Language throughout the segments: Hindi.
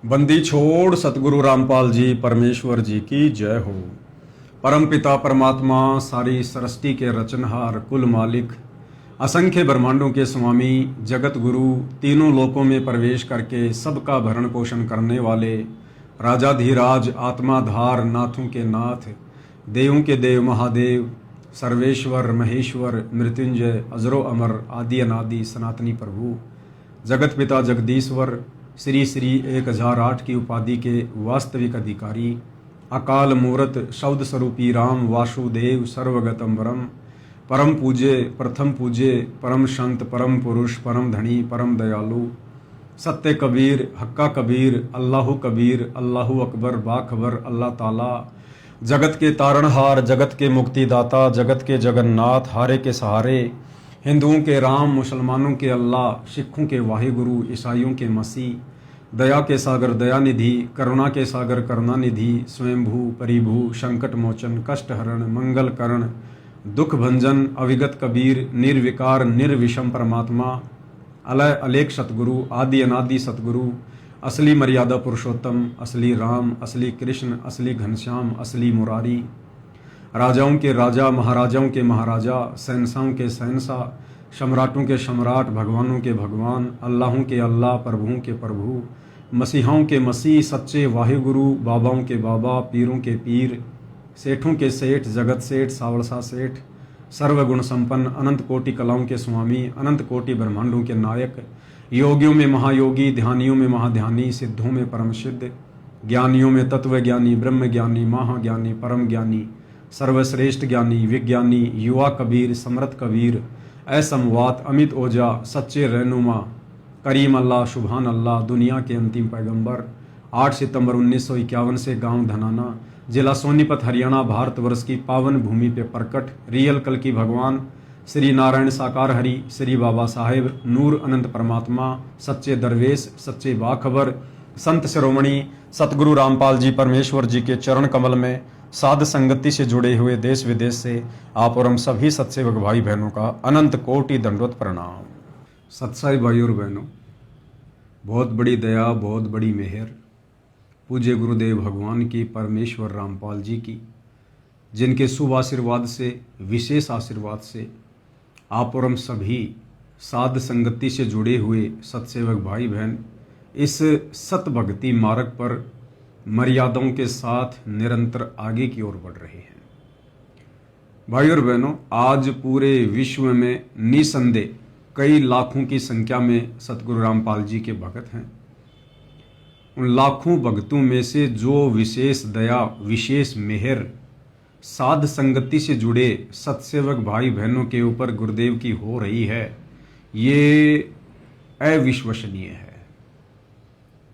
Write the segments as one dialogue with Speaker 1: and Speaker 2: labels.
Speaker 1: बंदी छोड़ सतगुरु रामपाल जी परमेश्वर जी की जय हो। परम पिता परमात्मा सारी सृष्टि के रचनहार कुल मालिक असंख्य ब्रह्मांडों के स्वामी जगत गुरु तीनों लोकों में प्रवेश करके सबका भरण पोषण करने वाले राजाधीराज आत्माधार नाथों के नाथ देवों के देव महादेव सर्वेश्वर महेश्वर मृत्युंजय अजरो अमर आदि अनादि सनातनी प्रभु जगत पिता जगदीश्वर श्री श्री 1008 की उपाधि के वास्तविक अधिकारी अकाल मूर्त शब्द स्वरूपी राम वासुदेव सर्वगतम परम पूज्य प्रथम पूज्य परम संत परम पुरुष परम धनी परम दयालु सत्य कबीर हक्का कबीर अल्लाहु कबीर अल्लाहु अकबर बाखबर अल्लाह ताला जगत के तारणहार जगत के मुक्तिदाता जगत के जगन्नाथ हारे के सहारे हिंदुओं के राम मुसलमानों के अल्लाह सिखों के वाहिगुरु ईसाइयों के मसीह दया के सागर दयानिधि करुणा के सागर करुणानिधि स्वयंभू परिभू संकट मोचन कष्ट हरण मंगल करण दुख भंजन अविगत कबीर निर्विकार निर्विषम परमात्मा अलय अलेख सतगुरु आदि अनादि सतगुरु असली मर्यादा पुरुषोत्तम असली राम असली कृष्ण असली घनश्याम असली मुरारी राजाओं के राजा महाराजाओं के महाराजा शहंशाहों के शहंशाह सम्राटों के सम्राट भगवानों के भगवान अल्लाहों के अल्लाह प्रभुओं के प्रभु मसीहाओं के मसीह सच्चे वाहिगुरु बाबाओं के बाबा पीरों के पीर सेठों के सेठ जगत सेठ सावलसा सेठ सर्वगुण संपन्न अनंत कोटि कलाओं के स्वामी अनंत कोटि ब्रह्मांडों के नायक योगियों में महायोगी ध्यानियों में महाध्यानी सिद्धों में परम सिद्ध ज्ञानियों में तत्व ज्ञानी ब्रह्म ज्ञानी महाज्ञानी परम ज्ञानी सर्वश्रेष्ठ ज्ञानी विज्ञानी युवा कबीर समृत कबीर असमवात अमित ओजा सच्चे रहनुमा करीम अल्लाह शुभान अल्लाह दुनिया के अंतिम पैगंबर 8 सितंबर 1951 से गांव धनाना जिला सोनीपत हरियाणा भारतवर्ष की पावन भूमि पे प्रकट रियल कल की भगवान श्री नारायण साकार हरि श्री बाबा साहेब नूर अनंत परमात्मा सच्चे दरवेश सच्चे बाखबर संत शिरोमणि सतगुरु रामपाल जी परमेश्वर जी के चरण कमल में साध संगति से जुड़े हुए देश विदेश से आप और हम सभी सत्सेवक भाई बहनों का अनंत कोटि दंडवत प्रणाम। सत्साई भाई और बहनों, बहुत बड़ी दया बहुत बड़ी मेहर पूज्य गुरुदेव भगवान की परमेश्वर रामपाल जी की, जिनके शुभ आशीर्वाद से विशेष आशीर्वाद से आप और हम सभी साध संगति से जुड़े हुए सत्सेवक भाई बहन इस सत भक्ति मार्ग पर मर्यादाओं के साथ निरंतर आगे की ओर बढ़ रहे हैं। भाई और बहनों, आज पूरे विश्व में निसंदेह कई लाखों की संख्या में सतगुरु रामपाल जी के भक्त हैं। उन लाखों भक्तों में से जो विशेष दया विशेष मेहर साध संगति से जुड़े सत्सेवक भाई बहनों के ऊपर गुरुदेव की हो रही है, ये अविश्वसनीय है।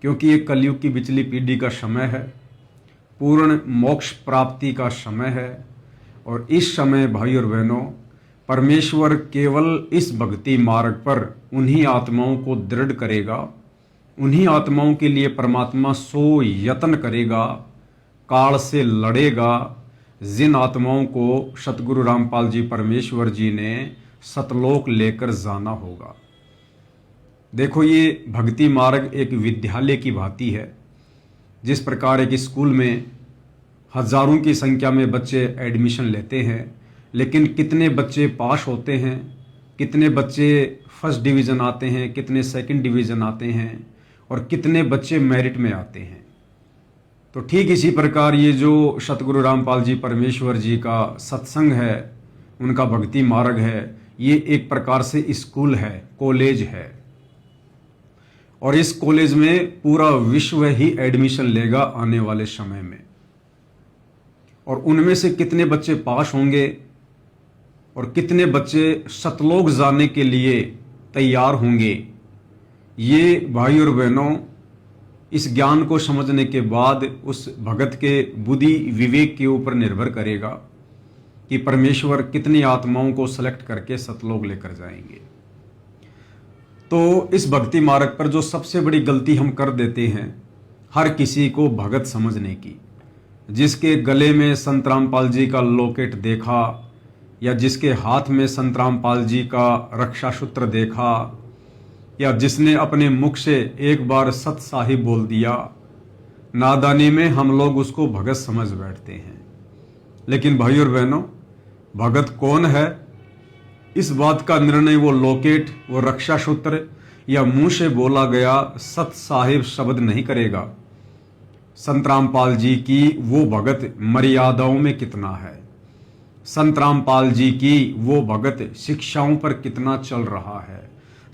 Speaker 1: क्योंकि ये कलयुग की बिचली पीढ़ी का समय है, पूर्ण मोक्ष प्राप्ति का समय है। और इस समय भाई और बहनों, परमेश्वर केवल इस भक्ति मार्ग पर उन्हीं आत्माओं को दृढ़ करेगा, उन्हीं आत्माओं के लिए परमात्मा सो यत्न करेगा, काल से लड़ेगा, जिन आत्माओं को सतगुरु रामपाल जी परमेश्वर जी ने सतलोक लेकर जाना होगा। देखो, ये भक्ति मार्ग एक विद्यालय की भांति है। जिस प्रकार एक स्कूल में हजारों की संख्या में बच्चे एडमिशन लेते हैं, लेकिन कितने बच्चे पास होते हैं, कितने बच्चे फर्स्ट डिवीज़न आते हैं, कितने सेकंड डिवीज़न आते हैं और कितने बच्चे मेरिट में आते हैं। तो ठीक इसी प्रकार ये जो सतगुरु रामपाल जी परमेश्वर जी का सत्संग है, उनका भक्ति मार्ग है, ये एक प्रकार से स्कूल है, कॉलेज है। और इस कॉलेज में पूरा विश्व ही एडमिशन लेगा आने वाले समय में। और उनमें से कितने बच्चे पास होंगे और कितने बच्चे सतलोक जाने के लिए तैयार होंगे, ये भाई और बहनों इस ज्ञान को समझने के बाद उस भगत के बुद्धि विवेक के ऊपर निर्भर करेगा कि परमेश्वर कितनी आत्माओं को सेलेक्ट करके सतलोक लेकर जाएंगे। तो इस भक्ति मार्ग पर जो सबसे बड़ी गलती हम कर देते हैं, हर किसी को भगत समझने की। जिसके गले में संत रामपाल जी का लॉकेट देखा या जिसके हाथ में संत रामपाल जी का रक्षा सूत्र देखा या जिसने अपने मुख से एक बार सत साहिब बोल दिया, नादानी में हम लोग उसको भगत समझ बैठते हैं। लेकिन भाई और बहनों, भगत कौन है, इस बात का निर्णय वो लॉकेट, वो रक्षा सूत्र या मुंह से बोला गया सत साहिब शब्द नहीं करेगा। संत रामपाल जी की वो भगत मर्यादाओं में कितना है, संत रामपाल जी की वो भगत शिक्षाओं पर कितना चल रहा है,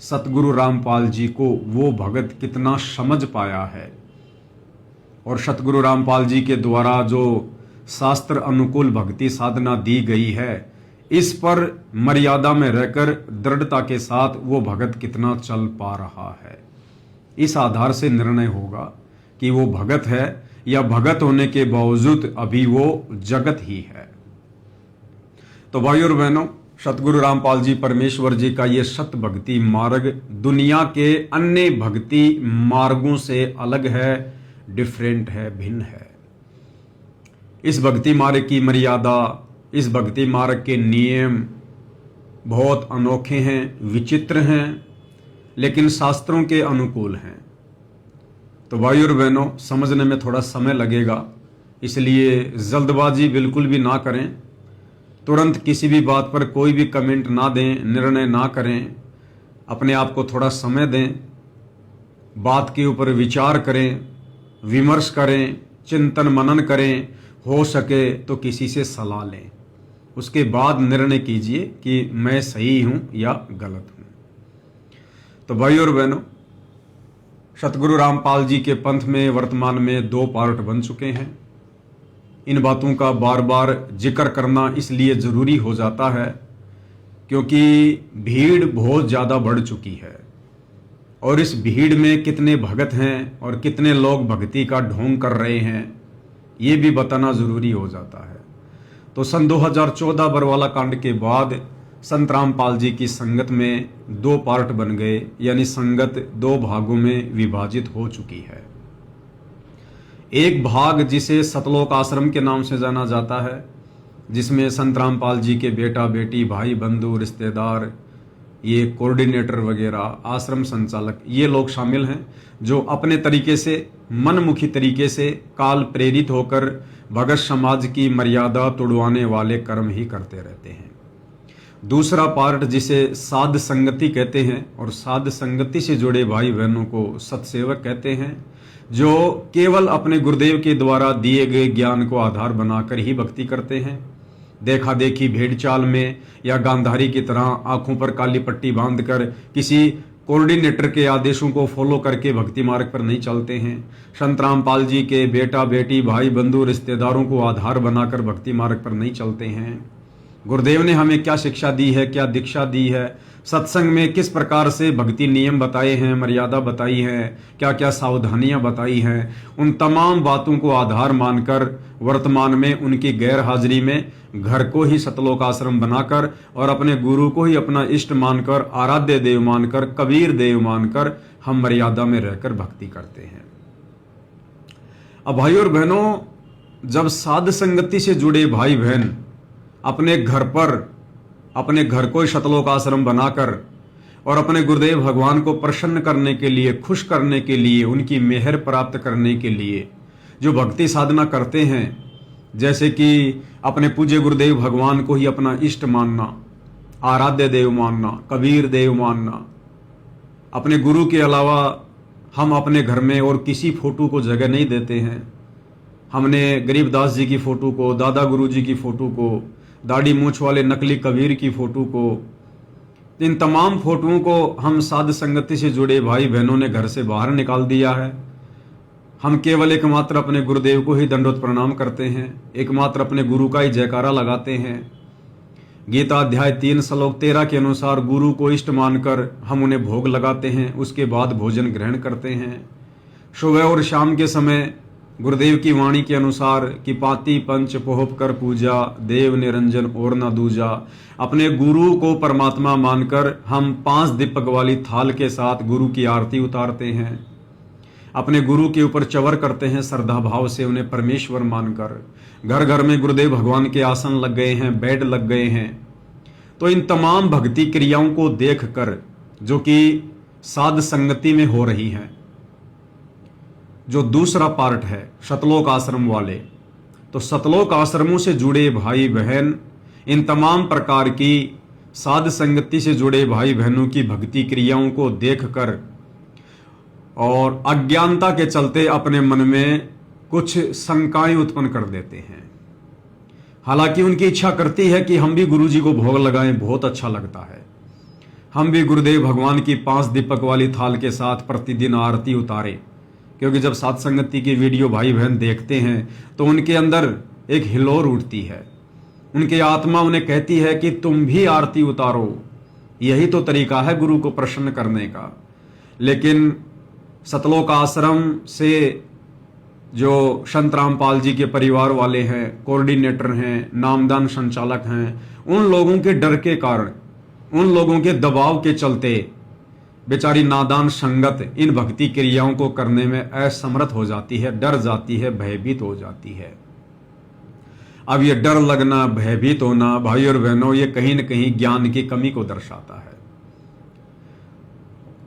Speaker 1: सतगुरु रामपाल जी को वो भगत कितना समझ पाया है, और सतगुरु रामपाल जी के द्वारा जो शास्त्र अनुकूल भक्ति साधना दी गई है, इस पर मर्यादा में रहकर दृढ़ता के साथ वो भगत कितना चल पा रहा है। इस आधार से निर्णय होगा कि वो भगत है या भगत होने के बावजूद अभी वो जगत ही है। तो भाई और बहनों, सतगुरु रामपाल जी परमेश्वर जी का ये सत भक्ति मार्ग दुनिया के अन्य भक्ति मार्गों से अलग है, डिफरेंट है, भिन्न है। इस भक्ति मार्ग की मर्यादा, इस भक्ति मार्ग के नियम बहुत अनोखे हैं, विचित्र हैं, लेकिन शास्त्रों के अनुकूल हैं। तो भाई और बहनों, समझने में थोड़ा समय लगेगा, इसलिए जल्दबाजी बिल्कुल भी ना करें, तुरंत किसी भी बात पर कोई भी कमेंट ना दें, निर्णय ना करें, अपने आप को थोड़ा समय दें, बात के ऊपर विचार करें, विमर्श करें, चिंतन मनन करें, हो सके तो किसी से सलाह लें, उसके बाद निर्णय कीजिए कि मैं सही हूं या गलत हूं। तो भाई और बहनों, सतगुरु रामपाल जी के पंथ में वर्तमान में 2 पार्ट बन चुके हैं। इन बातों का बार बार जिक्र करना इसलिए जरूरी हो जाता है क्योंकि भीड़ बहुत ज़्यादा बढ़ चुकी है, और इस भीड़ में कितने भगत हैं और कितने लोग भक्ति का ढोंग कर रहे हैं, ये भी बताना ज़रूरी हो जाता है। तो सन 2014 बरवाला कांड के बाद संत रामपाल जी की संगत में 2 पार्ट बन गए, यानी संगत 2 भागों में विभाजित हो चुकी है। एक भाग जिसे सतलोक आश्रम के नाम से जाना जाता है, जिसमें संत रामपाल जी के बेटा बेटी, भाई बंधु, रिश्तेदार, ये कोऑर्डिनेटर वगैरह, आश्रम संचालक, ये लोग शामिल हैं जो अपने तरीके से, मनमुखी तरीके से, काल प्रेरित होकर भगत समाज की मर्यादा तोड़वाने वाले कर्म ही करते रहते हैं। दूसरा पार्ट जिसे साध संगति कहते हैं, और साध संगति से जुड़े भाई बहनों को सत्सेवक कहते हैं, जो केवल अपने गुरुदेव के द्वारा दिए गए ज्ञान को आधार बनाकर ही भक्ति करते हैं। देखा देखी भेड़ चाल में या गांधारी की तरह आंखों पर काली पट्टी बांधकर किसी कोऑर्डिनेटर के आदेशों को फॉलो करके भक्ति मार्ग पर नहीं चलते हैं। संत रामपाल जी के बेटा बेटी, भाई बंधु, रिश्तेदारों को आधार बनाकर भक्ति मार्ग पर नहीं चलते हैं। गुरुदेव ने हमें क्या शिक्षा दी है, क्या दीक्षा दी है, सत्संग में किस प्रकार से भक्ति नियम बताए हैं, मर्यादा बताई है, क्या क्या सावधानियां बताई हैं, उन तमाम बातों को आधार मानकर वर्तमान में उनकी गैर हाजिरी में घर को ही सतलोक आश्रम बनाकर और अपने गुरु को ही अपना इष्ट मानकर, आराध्य देव मानकर, कबीर देव मानकर हम मर्यादा में रहकर भक्ति करते हैं। अब भाई और बहनों, जब साध संगति से जुड़े भाई बहन अपने घर को सतलोक आश्रम बनाकर और अपने गुरुदेव भगवान को प्रसन्न करने के लिए, खुश करने के लिए, उनकी मेहर प्राप्त करने के लिए जो भक्ति साधना करते हैं, जैसे कि अपने पूज्य गुरुदेव भगवान को ही अपना इष्ट मानना, आराध्य देव मानना, कबीर देव मानना, अपने गुरु के अलावा हम अपने घर में और किसी फोटो को जगह नहीं देते हैं। हमने गरीबदास जी की फोटो को, दादा गुरु जी की फोटो को, दाढ़ी मूछ वाले नकली कबीर की फोटो को, इन तमाम फोटोओं को हम साध संगति से जुड़े भाई बहनों ने घर से बाहर निकाल दिया है। हम केवल एकमात्र अपने गुरुदेव को ही दंडोत प्रणाम करते हैं, एकमात्र अपने गुरु का ही जयकारा लगाते हैं। गीता अध्याय 3 श्लोक 13 के अनुसार गुरु को इष्ट मानकर हम उन्हें भोग लगाते हैं, उसके बाद भोजन ग्रहण करते हैं। सुबह और शाम के समय गुरुदेव की वाणी के अनुसार कि पाती पंच पोहप कर पूजा, देव निरंजन और न दूजा, अपने गुरु को परमात्मा मानकर हम 5 दीपक वाली थाल के साथ गुरु की आरती उतारते हैं। अपने गुरु के ऊपर चवर करते हैं श्रद्धा भाव से, उन्हें परमेश्वर मानकर। घर घर में गुरुदेव भगवान के आसन लग गए हैं, बेड लग गए हैं। तो इन तमाम भक्ति क्रियाओं को देखकर, जो कि साध संगति में हो रही हैं। जो दूसरा पार्ट है सतलोक आश्रम वाले, तो सतलोक आश्रमों से जुड़े भाई बहन इन तमाम प्रकार की साध संगति से जुड़े भाई बहनों की भक्ति क्रियाओं को देखकर और अज्ञानता के चलते अपने मन में कुछ शंकाएं उत्पन्न कर देते हैं। हालांकि उनकी इच्छा करती है कि हम भी गुरु जी को भोग लगाएं, बहुत अच्छा लगता है, हम भी गुरुदेव भगवान की 5 दीपक वाली थाल के साथ प्रतिदिन आरती उतारें। क्योंकि जब साध संगति की वीडियो भाई बहन देखते हैं तो उनके अंदर एक हिलोर उठती है, उनकी आत्मा उन्हें कहती है कि तुम भी आरती उतारो, यही तो तरीका है गुरु को प्रसन्न करने का। लेकिन सतलोक आश्रम से जो संत रामपाल जी के परिवार वाले हैं, कोऑर्डिनेटर हैं, नामदान संचालक हैं, उन लोगों के डर के कारण, उन लोगों के दबाव के चलते बेचारी नादान संगत इन भक्ति क्रियाओं को करने में असमर्थ हो जाती है, डर जाती है, भयभीत हो जाती है। अब ये डर लगना, भयभीत होना भाई और बहनों, ये कहीं न कहीं ज्ञान की कमी को दर्शाता है।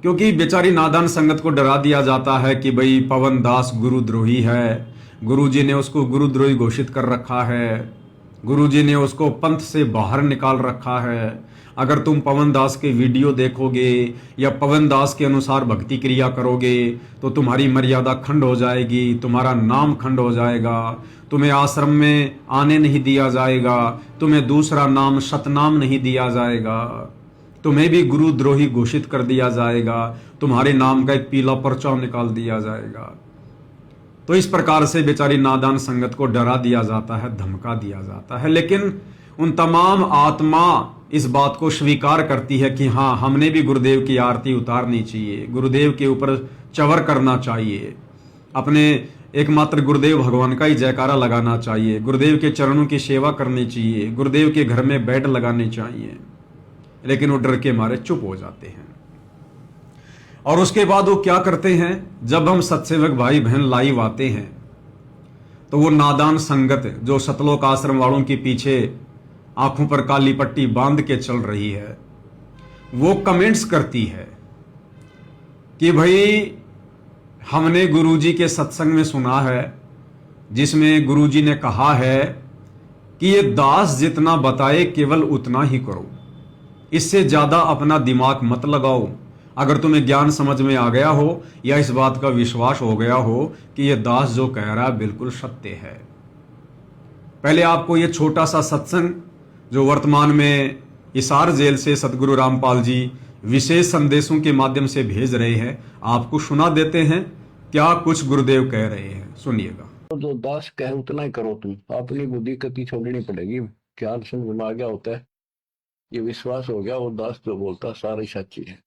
Speaker 1: क्योंकि बेचारी नादान संगत को डरा दिया जाता है कि भाई पवन दास गुरुद्रोही है, गुरुजी ने उसको गुरुद्रोही घोषित कर रखा है, गुरुजी ने उसको पंथ से बाहर निकाल रखा है। अगर तुम पवन दास के वीडियो देखोगे या पवन दास के अनुसार भक्ति क्रिया करोगे तो तुम्हारी मर्यादा खंड हो जाएगी, तुम्हारा नाम खंड हो जाएगा, तुम्हें आश्रम में आने नहीं दिया जाएगा, तुम्हें दूसरा नाम सतनाम नहीं दिया जाएगा, तुम्हें भी गुरुद्रोही घोषित कर दिया जाएगा, तुम्हारे नाम का एक पीला पर्चा निकाल दिया जाएगा। तो इस प्रकार से बेचारी नादान संगत को डरा दिया जाता है, धमका दिया जाता है। लेकिन उन तमाम आत्मा इस बात को स्वीकार करती है कि हाँ, हमने भी गुरुदेव की आरती उतारनी चाहिए, गुरुदेव के ऊपर चवर करना चाहिए, अपने एकमात्र गुरुदेव भगवान का ही जयकारा लगाना चाहिए, गुरुदेव के चरणों की सेवा करनी चाहिए, गुरुदेव के घर में बेड लगाने चाहिए। लेकिन वो डर के मारे चुप हो जाते हैं। और उसके बाद वो क्या करते हैं, जब हम सत्सेवक भाई बहन लाइव आते हैं तो वो नादान संगत जो सतलोक आश्रम वालों के पीछे आंखों पर काली पट्टी बांध के चल रही है, वो कमेंट्स करती है कि भाई हमने गुरुजी के सत्संग में सुना है जिसमें गुरुजी ने कहा है कि ये दास जितना बताए केवल उतना ही करो, इससे ज्यादा अपना दिमाग मत लगाओ। अगर तुम्हें ज्ञान समझ में आ गया हो या इस बात का विश्वास हो गया हो कि ये दास जो कह रहा है बिल्कुल सत्य है। पहले आपको ये छोटा सा सत्संग जो वर्तमान में हिसार जेल से सतगुरु रामपाल जी विशेष संदेशों के माध्यम से भेज रहे हैं, आपको सुना देते हैं क्या कुछ गुरुदेव कह रहे हैं, सुनिएगा।
Speaker 2: तो जो दास कहे उतना ही करो, तुम अपनी बुद्धि कति छोड़नी पड़ेगी। ज्ञान समझ में आ गया होता है, ये विश्वास हो गया, वो दास जो बोलता सारी सच्ची है।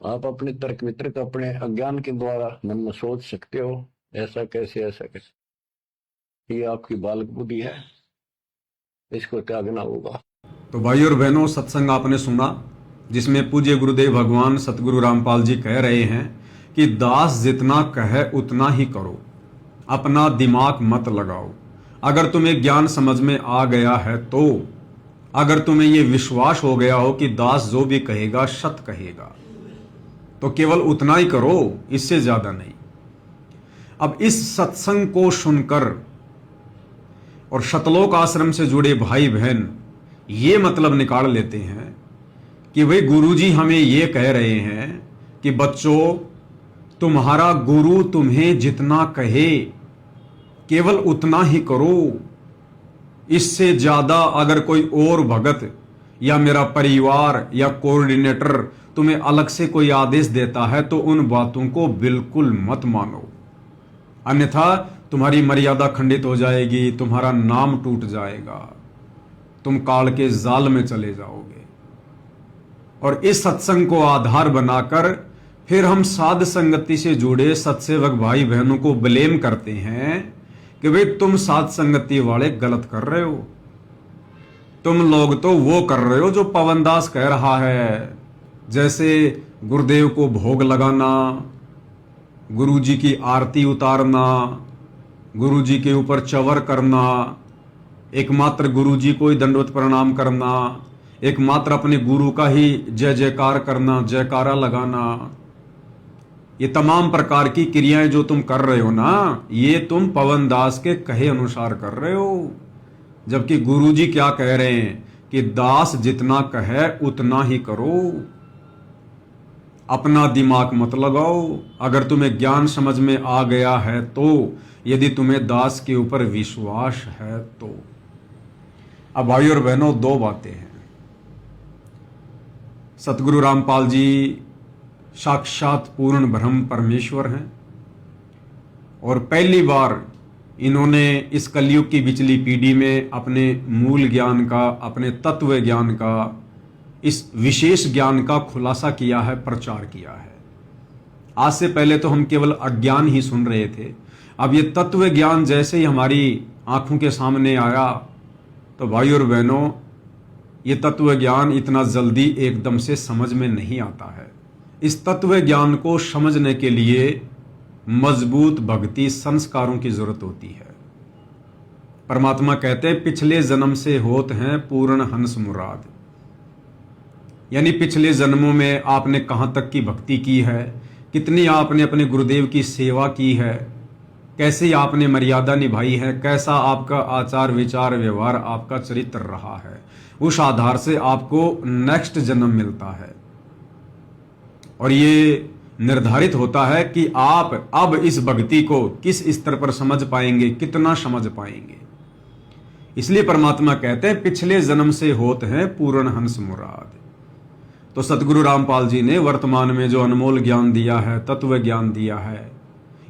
Speaker 2: आप अपने तर्क वितर्क अपने अज्ञान के द्वारा मन में सोच सकते हो ऐसा कैसे ऐसा कैसे, ये आपकी बालक बुद्धि है, इसको त्यागना होगा।
Speaker 1: तो भाई और बहनों, सत्संग आपने सुना जिसमें पूज्य गुरुदेव भगवान सतगुरु रामपाल जी कह रहे हैं कि दास जितना कहे उतना ही करो, अपना दिमाग मत लगाओ। अगर तुम्हें ज्ञान समझ में आ गया है तो, अगर तुम्हें यह विश्वास हो गया हो कि दास जो भी कहेगा सत कहेगा, तो केवल उतना ही करो, इससे ज्यादा नहीं। अब इस सत्संग को सुनकर और सतलोक आश्रम से जुड़े भाई बहन ये मतलब निकाल लेते हैं कि भाई गुरुजी हमें ये कह रहे हैं कि बच्चों, तुम्हारा गुरु तुम्हें जितना कहे केवल उतना ही करो, इससे ज्यादा अगर कोई और भगत या मेरा परिवार या कोऑर्डिनेटर तुम्हें अलग से कोई आदेश देता है तो उन बातों को बिल्कुल मत मानो, अन्यथा तुम्हारी मर्यादा खंडित हो जाएगी, तुम्हारा नाम टूट जाएगा, तुम काल के जाल में चले जाओगे। और इस सत्संग को आधार बनाकर फिर हम साध संगति से जुड़े सत्सेवक भाई बहनों को ब्लेम करते हैं कि भाई तुम साध संगति वाले गलत कर रहे हो, तुम लोग तो वो कर रहे हो जो पवनदास कह रहा है, जैसे गुरुदेव को भोग लगाना, गुरुजी की आरती उतारना, गुरुजी के ऊपर चवर करना, एकमात्र गुरुजी को ही दंडवत प्रणाम करना, एकमात्र अपने गुरु का ही जय जयकार करना, जयकारा लगाना, ये तमाम प्रकार की क्रियाएं जो तुम कर रहे हो ना, ये तुम पवन दास के कहे अनुसार कर रहे हो। जबकि गुरु जी क्या कह रहे हैं कि दास जितना कहे उतना ही करो, अपना दिमाग मत लगाओ। अगर तुम्हें ज्ञान समझ में आ गया है तो, यदि तुम्हें दास के ऊपर विश्वास है तो। अब भाई और बहनों, दो बातें हैं। सतगुरु रामपाल जी साक्षात पूर्ण ब्रह्म परमेश्वर हैं और पहली बार इन्होंने इस कलयुग की बिचली पीढ़ी में अपने मूल ज्ञान का, अपने तत्व ज्ञान का, इस विशेष ज्ञान का खुलासा किया है, प्रचार किया है। आज से पहले तो हम केवल अज्ञान ही सुन रहे थे। अब ये तत्व ज्ञान जैसे ही हमारी आंखों के सामने आया तो भाई और बहनों, ये तत्व ज्ञान इतना जल्दी एकदम से समझ में नहीं आता है। इस तत्व ज्ञान को समझने के लिए मजबूत भक्ति संस्कारों की जरूरत होती है। परमात्मा कहते हैं पिछले जन्म से होत हैं पूर्ण हंस मुराद, यानी पिछले जन्मों में आपने कहां तक की भक्ति की है, कितनी आपने अपने गुरुदेव की सेवा की है, कैसे आपने मर्यादा निभाई है, कैसा आपका आचार विचार व्यवहार, आपका चरित्र रहा है, उस आधार से आपको नेक्स्ट जन्म मिलता है। और ये निर्धारित होता है कि आप अब इस भक्ति को किस स्तर पर समझ पाएंगे, कितना समझ पाएंगे। इसलिए परमात्मा कहते हैं पिछले जन्म से होत हैं पूर्ण हंस मुराद। तो सतगुरु रामपाल जी ने वर्तमान में जो अनमोल ज्ञान दिया है, तत्व ज्ञान दिया है,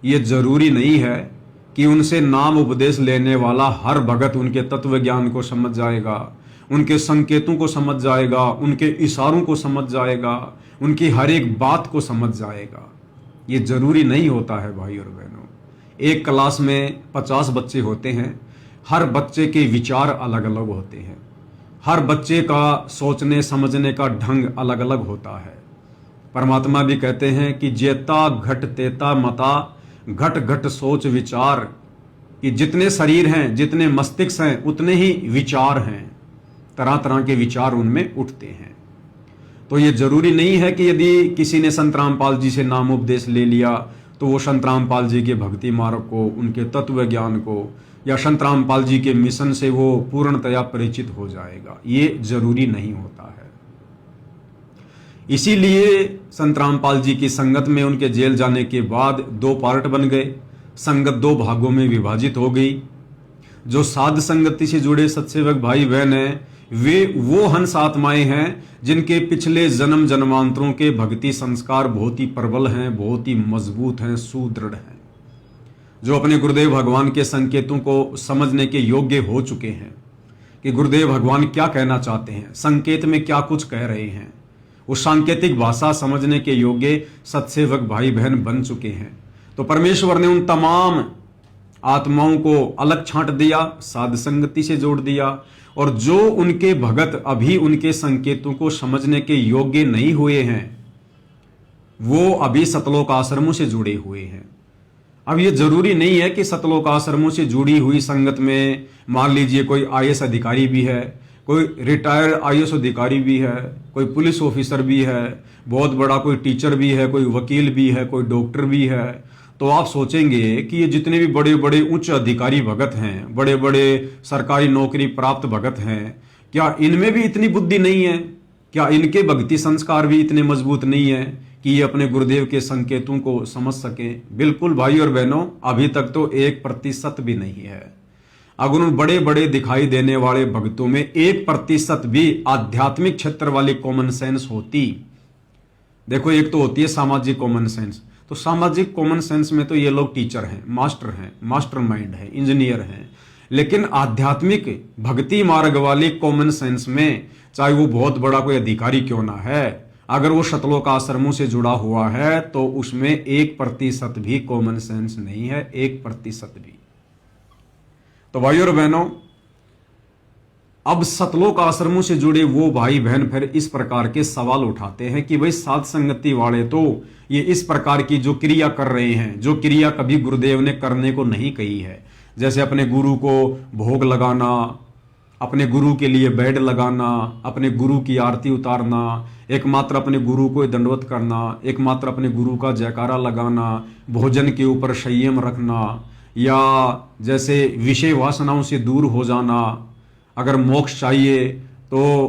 Speaker 1: ये जरूरी नहीं है कि उनसे नाम उपदेश लेने वाला हर भगत उनके तत्व ज्ञान को समझ जाएगा, उनके संकेतों को समझ जाएगा, उनके इशारों को समझ जाएगा, उनकी हर एक बात को समझ जाएगा। ये जरूरी नहीं होता है भाई और बहनों। एक क्लास में 50 बच्चे होते हैं, हर बच्चे के विचार अलग अलग होते हैं, हर बच्चे का सोचने समझने का ढंग अलग अलग होता है। परमात्मा भी कहते हैं कि जेता घट तेता मता, घट घट सोच विचार, कि जितने शरीर हैं, जितने मस्तिष्क हैं, उतने ही विचार हैं, तरह तरह के विचार उनमें उठते हैं। तो ये जरूरी नहीं है कि यदि किसी ने संत रामपाल जी से नाम उपदेश ले लिया तो वो संत रामपाल जी के भक्ति मार्ग को, उनके तत्व ज्ञान को, या संत रामपाल जी के मिशन से वो पूर्णतया परिचित हो जाएगा। ये जरूरी नहीं होता है। इसीलिए संत रामपाल जी की संगत में उनके जेल जाने के बाद 2 पार्ट बन गए, संगत 2 भागों में विभाजित हो गई। जो साध संगति से जुड़े सत्सेवक भाई बहन हैं, वे वो हंस आत्माएं हैं जिनके पिछले जन्म जन्मांतरों के भक्ति संस्कार बहुत ही प्रबल हैं, बहुत ही मजबूत हैं, सुदृढ़ हैं, जो अपने गुरुदेव भगवान के संकेतों को समझने के योग्य हो चुके हैं कि गुरुदेव भगवान क्या कहना चाहते हैं, संकेत में क्या कुछ कह रहे हैं। उस सांकेतिक भाषा समझने के योग्य सत्सेवक भाई बहन बन चुके हैं। तो परमेश्वर ने उन तमाम आत्माओं को अलग छांट दिया, साध संगति से जोड़ दिया, और जो उनके भगत अभी उनके संकेतों को समझने के योग्य नहीं हुए हैं, वो अभी सतलोक आश्रमों से जुड़े हुए हैं। अब ये जरूरी नहीं है कि सतलोक आश्रमों से जुड़ी हुई संगत में मान लीजिए कोई आईएएस अधिकारी भी है, कोई रिटायर्ड आईएएस अधिकारी भी है, कोई पुलिस ऑफिसर भी है, बहुत बड़ा कोई टीचर भी है, कोई वकील भी है, कोई डॉक्टर भी है। तो आप सोचेंगे कि ये जितने भी बड़े बड़े उच्च अधिकारी भगत हैं, बड़े बड़े सरकारी नौकरी प्राप्त भगत हैं, क्या इनमें भी इतनी बुद्धि नहीं है? क्या इनके भक्ति संस्कार भी इतने मजबूत नहीं है कि ये अपने गुरुदेव के संकेतों को समझ सकें? बिल्कुल भाई और बहनों, अभी तक तो 1% भी नहीं है। अगर उन बड़े बड़े दिखाई देने वाले भक्तों में 1% भी आध्यात्मिक क्षेत्र वाली कॉमन सेंस होती, देखो एक तो होती है सामाजिक कॉमन सेंस, तो सामाजिक कॉमन सेंस में तो ये लोग टीचर हैं, मास्टर माइंड है, इंजीनियर हैं, लेकिन आध्यात्मिक भक्ति मार्ग वाली कॉमन सेंस में चाहे वो बहुत बड़ा कोई अधिकारी क्यों ना है, अगर वो शतलोक आश्रमों से जुड़ा हुआ है तो उसमें 1% भी कॉमन सेंस नहीं है, 1% भी। तो भाई और बहनों, अब सतलोक आश्रमों से जुड़े वो भाई बहन फिर इस प्रकार के सवाल उठाते हैं कि भाई साध संगति वाले तो ये इस प्रकार की जो क्रिया कर रहे हैं, जो क्रिया कभी गुरुदेव ने करने को नहीं कही है, जैसे अपने गुरु को भोग लगाना, अपने गुरु के लिए बेड लगाना, अपने गुरु की आरती उतारना, एकमात्र अपने गुरु को दंडवत करना, एकमात्र अपने गुरु का जयकारा लगाना, भोजन के ऊपर संयम रखना, या जैसे विषय वासनाओं से दूर हो जाना। अगर मोक्ष चाहिए तो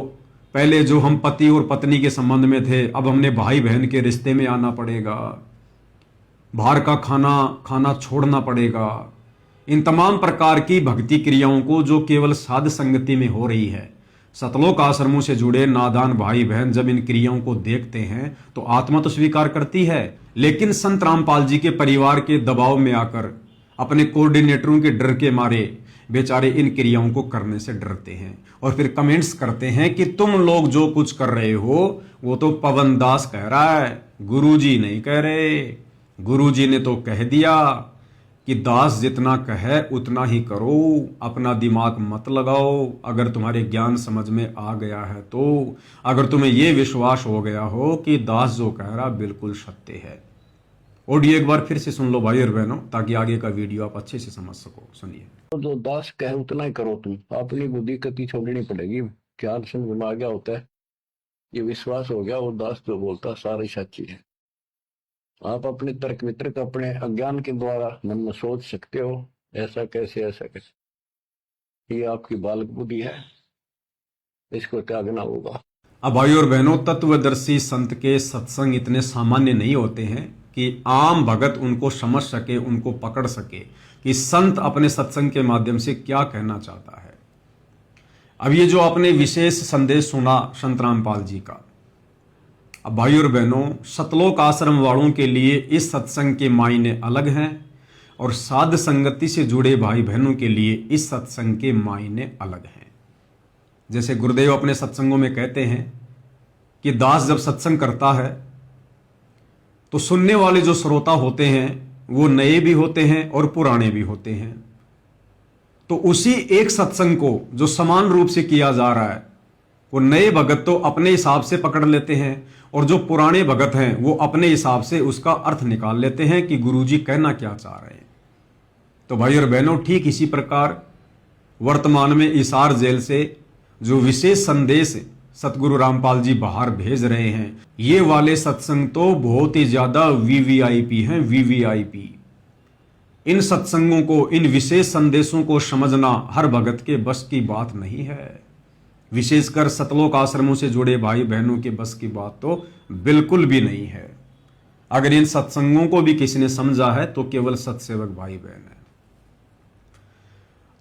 Speaker 1: पहले जो हम पति और पत्नी के संबंध में थे, अब हमने भाई बहन के रिश्ते में आना पड़ेगा, बाहर का खाना खाना छोड़ना पड़ेगा। इन तमाम प्रकार की भक्ति क्रियाओं को जो केवल साध संगति में हो रही है, सतलोक आश्रमों से जुड़े नादान भाई बहन जब इन क्रियाओं को देखते हैं तो आत्मा तो स्वीकार करती है, लेकिन संत रामपाल जी के परिवार के दबाव में आकर अपने कोऑर्डिनेटरों के डर के मारे बेचारे इन क्रियाओं को करने से डरते हैं और फिर कमेंट्स करते हैं कि तुम लोग जो कुछ कर रहे हो वो तो पवन दास कह रहा है, गुरुजी नहीं कह रहे। गुरुजी ने तो कह दिया कि दास जितना कहे उतना ही करो, अपना दिमाग मत लगाओ। अगर तुम्हारे ज्ञान समझ में आ गया है तो, अगर तुम्हें यह विश्वास हो गया हो कि दास जो कह रहा बिल्कुल सत्य है। ऑडियो एक बार फिर से सुन लो भाई और बहनों, ताकि आगे का वीडियो आप अच्छे से समझ सको। सुनिए।
Speaker 2: तो जो दास कहे उतना ही करो तुम, अपनी बुद्धि कति छोड़नी पड़ेगी। ज्ञान समझ में आ गया होता है, ये विश्वास हो गया वो दास जो बोलता सारी सच्ची है। आप अपने तर्क वितर्क अपने अज्ञान के द्वारा मन में सोच सकते हो ऐसा कैसे ऐसा कैसे, ये आपकी बालक बुद्धि है, इसको त्यागना होगा।
Speaker 1: अब भाई और बहनों, तत्वदर्शी संत के सत्संग इतने सामान्य नहीं होते हैं कि आम भगत उनको समझ सके, उनको पकड़ सके कि संत अपने सत्संग के माध्यम से क्या कहना चाहता है। अब ये जो आपने विशेष संदेश सुना संत रामपाल जी का, अब भाई और बहनों, सतलोक आश्रम वालों के लिए इस सत्संग के मायने अलग हैं और साध संगति से जुड़े भाई बहनों के लिए इस सत्संग के मायने अलग हैं। जैसे गुरुदेव अपने सत्संगों में कहते हैं कि दास जब सत्संग करता है तो सुनने वाले जो श्रोता होते हैं वो नए भी होते हैं और पुराने भी होते हैं। तो उसी एक सत्संग को जो समान रूप से किया जा रहा है, वो नए भगत तो अपने हिसाब से पकड़ लेते हैं और जो पुराने भगत हैं वो अपने हिसाब से उसका अर्थ निकाल लेते हैं कि गुरुजी कहना क्या चाह रहे हैं। तो भाई और बहनों, ठीक इसी प्रकार वर्तमान में इसार जेल से जो विशेष संदेश सतगुरु रामपाल जी बाहर भेज रहे हैं, ये वाले सत्संग तो बहुत ही ज्यादा वीवीआईपी हैं, वीवीआईपी। इन सत्संगों को, इन विशेष संदेशों को समझना हर भगत के बस की बात नहीं है। विशेषकर सतलोक आश्रमों से जुड़े भाई बहनों के बस की बात तो बिल्कुल भी नहीं है। अगर इन सत्संगों को भी किसी ने समझा है तो केवल सत्सेवक भाई बहन है।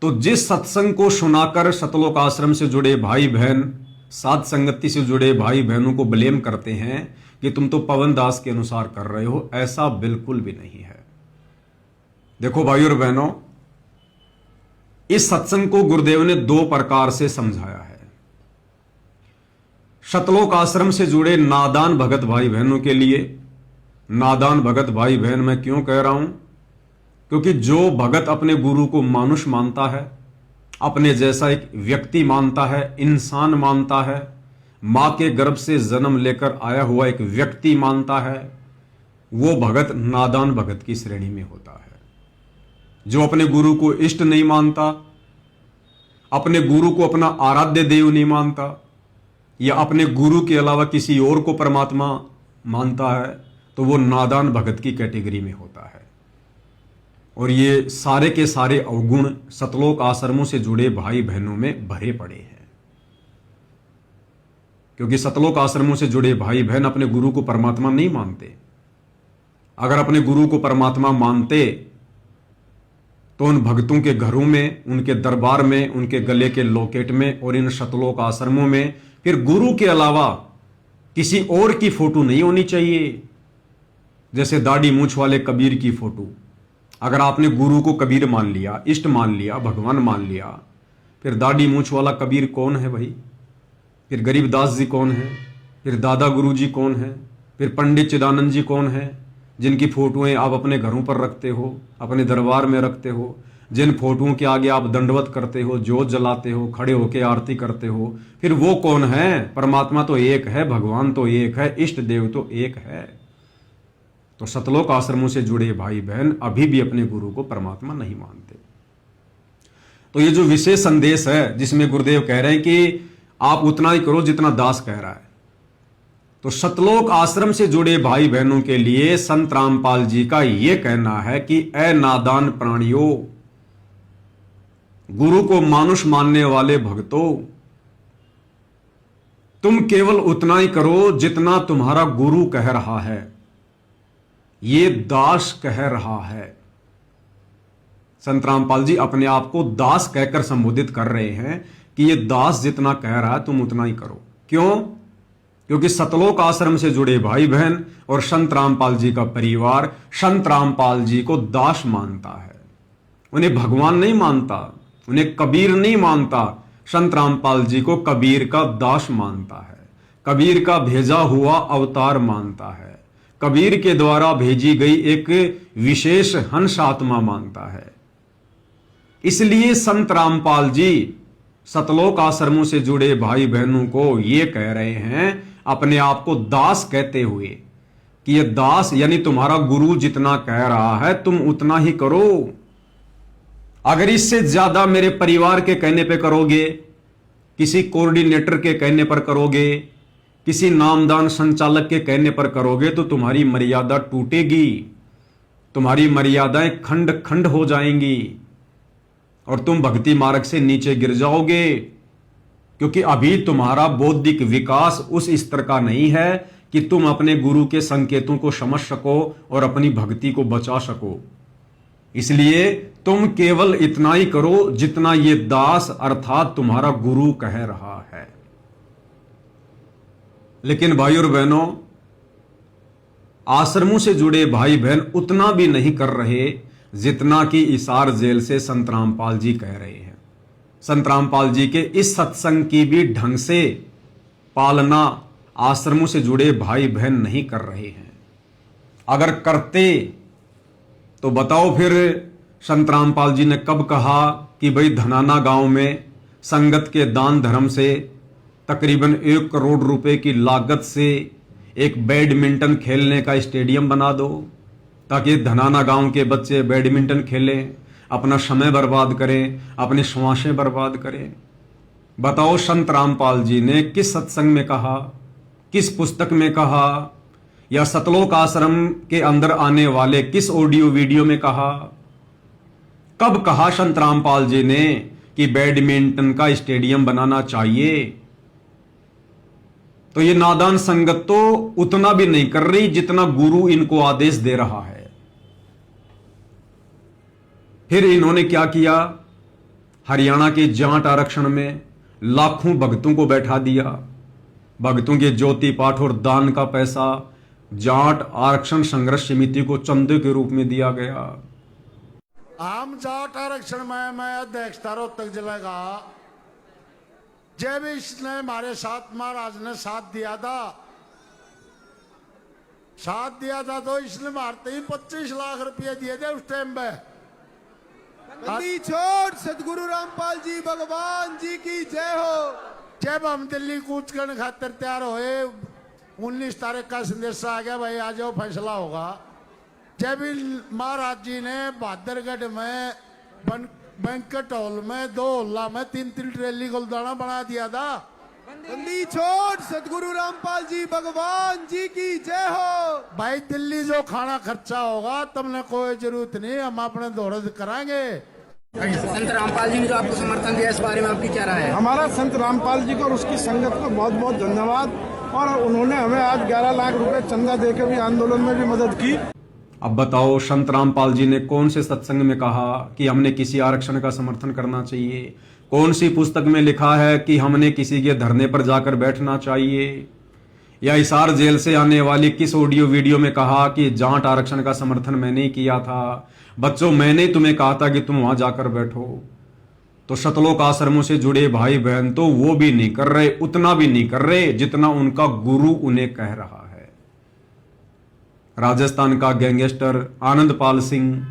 Speaker 1: तो जिस सत्संग को सुनाकर सतलोक आश्रम से जुड़े भाई बहन साध संगति से जुड़े भाई बहनों को ब्लेम करते हैं कि तुम तो पवन दास के अनुसार कर रहे हो, ऐसा बिल्कुल भी नहीं है। देखो भाई और बहनों, इस सत्संग को गुरुदेव ने दो प्रकार से समझाया है। सतलोक आश्रम से जुड़े नादान भगत भाई बहनों के लिए, नादान भगत भाई बहन मैं क्यों कह रहा हूं, क्योंकि जो भगत अपने गुरु को मानुष मानता है, अपने जैसा एक व्यक्ति मानता है, इंसान मानता है, मां के गर्भ से जन्म लेकर आया हुआ एक व्यक्ति मानता है, वो भगत नादान भगत की श्रेणी में होता है। जो अपने गुरु को इष्ट नहीं मानता, अपने गुरु को अपना आराध्य देव नहीं मानता, या अपने गुरु के अलावा किसी और को परमात्मा मानता है, तो वो नादान भगत की कैटेगरी में होता है। और ये सारे के सारे अवगुण सतलोक आश्रमों से जुड़े भाई बहनों में भरे पड़े हैं। क्योंकि सतलोक आश्रमों से जुड़े भाई बहन अपने गुरु को परमात्मा नहीं मानते। अगर अपने गुरु को परमात्मा मानते तो उन भक्तों के घरों में, उनके दरबार में, उनके गले के लॉकेट में और इन सतलोक आश्रमों में फिर गुरु के अलावा किसी और की फोटो नहीं होनी चाहिए। जैसे दाढ़ी मूछ वाले कबीर की फोटो, अगर आपने गुरु को कबीर मान लिया, इष्ट मान लिया, भगवान मान लिया, फिर दाढ़ी मूछ वाला कबीर कौन है भाई? फिर गरीबदास जी कौन है? फिर दादा गुरु जी कौन है? फिर पंडित चिदानंद जी कौन है, जिनकी फोटोएं आप अपने घरों पर रखते हो, अपने दरबार में रखते हो, जिन फोटोओं के आगे आप दंडवत करते हो, जोत जलाते हो, खड़े होकर आरती करते हो, फिर वो कौन है? परमात्मा तो एक है, भगवान तो एक है, इष्ट देव तो एक है। तो सतलोक आश्रमों से जुड़े भाई बहन अभी भी अपने गुरु को परमात्मा नहीं मानते। तो ये जो विशेष संदेश है जिसमें गुरुदेव कह रहे हैं कि आप उतना ही करो जितना दास कह रहा है, तो सतलोक आश्रम से जुड़े भाई बहनों के लिए संत रामपाल जी का यह कहना है कि ए नादान प्राणियों, गुरु को मानुष मानने वाले भक्तों, तुम केवल उतना ही करो जितना तुम्हारा गुरु कह रहा है, ये दास कह रहा है। संत रामपाल जी अपने आप को दास कहकर संबोधित कर रहे हैं कि ये दास जितना कह रहा है तुम उतना ही करो। क्यों? क्योंकि सतलोक आश्रम से जुड़े भाई बहन और संत रामपाल जी का परिवार संत रामपाल जी को दास मानता है, उन्हें भगवान नहीं मानता, उन्हें कबीर नहीं मानता, संत रामपाल जी को कबीर का दास मानता है, कबीर का भेजा हुआ अवतार मानता है, कबीर के द्वारा भेजी गई एक विशेष हंस आत्मा मानता है। इसलिए संत रामपाल जी सतलोक आश्रमों से जुड़े भाई बहनों को ये कह रहे हैं, अपने आप को दास कहते हुए, कि ये दास यानी तुम्हारा गुरु जितना कह रहा है तुम उतना ही करो। अगर इससे ज्यादा मेरे परिवार के कहने पे करोगे, किसी कोऑर्डिनेटर के कहने पर करोगे, किसी नामदान संचालक के कहने पर करोगे, तो तुम्हारी मर्यादा टूटेगी, तुम्हारी मर्यादाएं खंड खंड हो जाएंगी और तुम भक्ति मार्ग से नीचे गिर जाओगे। क्योंकि अभी तुम्हारा बौद्धिक विकास उस स्तर का नहीं है कि तुम अपने गुरु के संकेतों को समझ सको और अपनी भक्ति को बचा सको। इसलिए तुम केवल इतना ही करो जितना ये दास अर्थात तुम्हारा गुरु कह रहा है। लेकिन भाई और बहनों, आश्रमों से जुड़े भाई बहन उतना भी नहीं कर रहे जितना कि इसार जेल से संत रामपाल जी कह रहे हैं। संत रामपाल जी के इस सत्संग की भी ढंग से पालना आश्रमों से जुड़े भाई बहन नहीं कर रहे हैं। अगर करते तो बताओ फिर संत रामपाल जी ने कब कहा कि भाई धनाना गांव में संगत के दान धर्म से तकरीबन 1 करोड़ रुपए की लागत से एक बैडमिंटन खेलने का स्टेडियम बना दो, ताकि धनाना गांव के बच्चे बैडमिंटन खेलें, अपना समय बर्बाद करें, अपने श्वासें बर्बाद करें। बताओ संत रामपाल जी ने किस सत्संग में कहा, किस पुस्तक में कहा, या सतलोक आश्रम के अंदर आने वाले किस ऑडियो वीडियो में कहा? कब कहा संत रामपाल जी ने कि बैडमिंटन का स्टेडियम बनाना चाहिए? तो ये नादान संगत तो उतना भी नहीं कर रही जितना गुरु इनको आदेश दे रहा है। फिर इन्होंने क्या किया? हरियाणा के जाट आरक्षण में लाखों भक्तों को बैठा दिया। भक्तों के ज्योति पाठ और दान का पैसा जाट आरक्षण संघर्ष समिति को चंदे के रूप में दिया गया।
Speaker 3: आम जाट आरक्षण में मैं अध्यक्षता रोहतक जिले का, जब इसने हमारे साथ महाराज ने साथ दिया था तो इसने मारते ही 25 लाख रुपए दिए थे उस टाइम पे।
Speaker 4: गद्दी छोड़ सदगुरु रामपाल जी भगवान जी की जय हो।
Speaker 3: जब हम दिल्ली कूच करने खातिर तैयार हुए, 19 तारीख का संदेश आ गया, भाई आ जाओ फैसला होगा। जब महाराज जी ने बहादुरगढ़ में बैंकेट हॉल में 2 हॉल में 3-3 ट्रेली गुलदाना बना दिया था।
Speaker 4: गद्दी छोड़ सदगुरु रामपाल जी भगवान जी की जय हो।
Speaker 3: भाई दिल्ली जो खाना खर्चा होगा तुमने कोई जरूरत नहीं, हम अपने दौड़ कराएंगे।
Speaker 5: संत रामपाल जी ने जो आपको समर्थन दिया, इस बारे में आपकी क्या राय है?
Speaker 6: हमारा संत रामपाल जी को और उसकी संगत को बहुत बहुत धन्यवाद। और उन्होंने हमें आज 11 लाख रुपए चंदा देकर भी आंदोलन में भी मदद की।
Speaker 1: अब बताओ संत रामपाल जी ने कौन से सत्संग में कहा कि हमने किसी आरक्षण का समर्थन करना चाहिए? कौन सी पुस्तक में लिखा है कि हमने किसी के धरने पर जाकर बैठना चाहिए? या हिसार जेल से आने वाली किस ऑडियो वीडियो में कहा कि जाट आरक्षण का समर्थन मैंने ही किया था? बच्चों, मैंने तुम्हें कहा था कि तुम वहां जाकर बैठो। तो सतलोक आश्रमों से जुड़े भाई बहन तो वो भी नहीं कर रहे, उतना भी नहीं कर रहे जितना उनका गुरु उन्हें कह रहा है। राजस्थान का गैंगस्टर आनंदपाल सिंह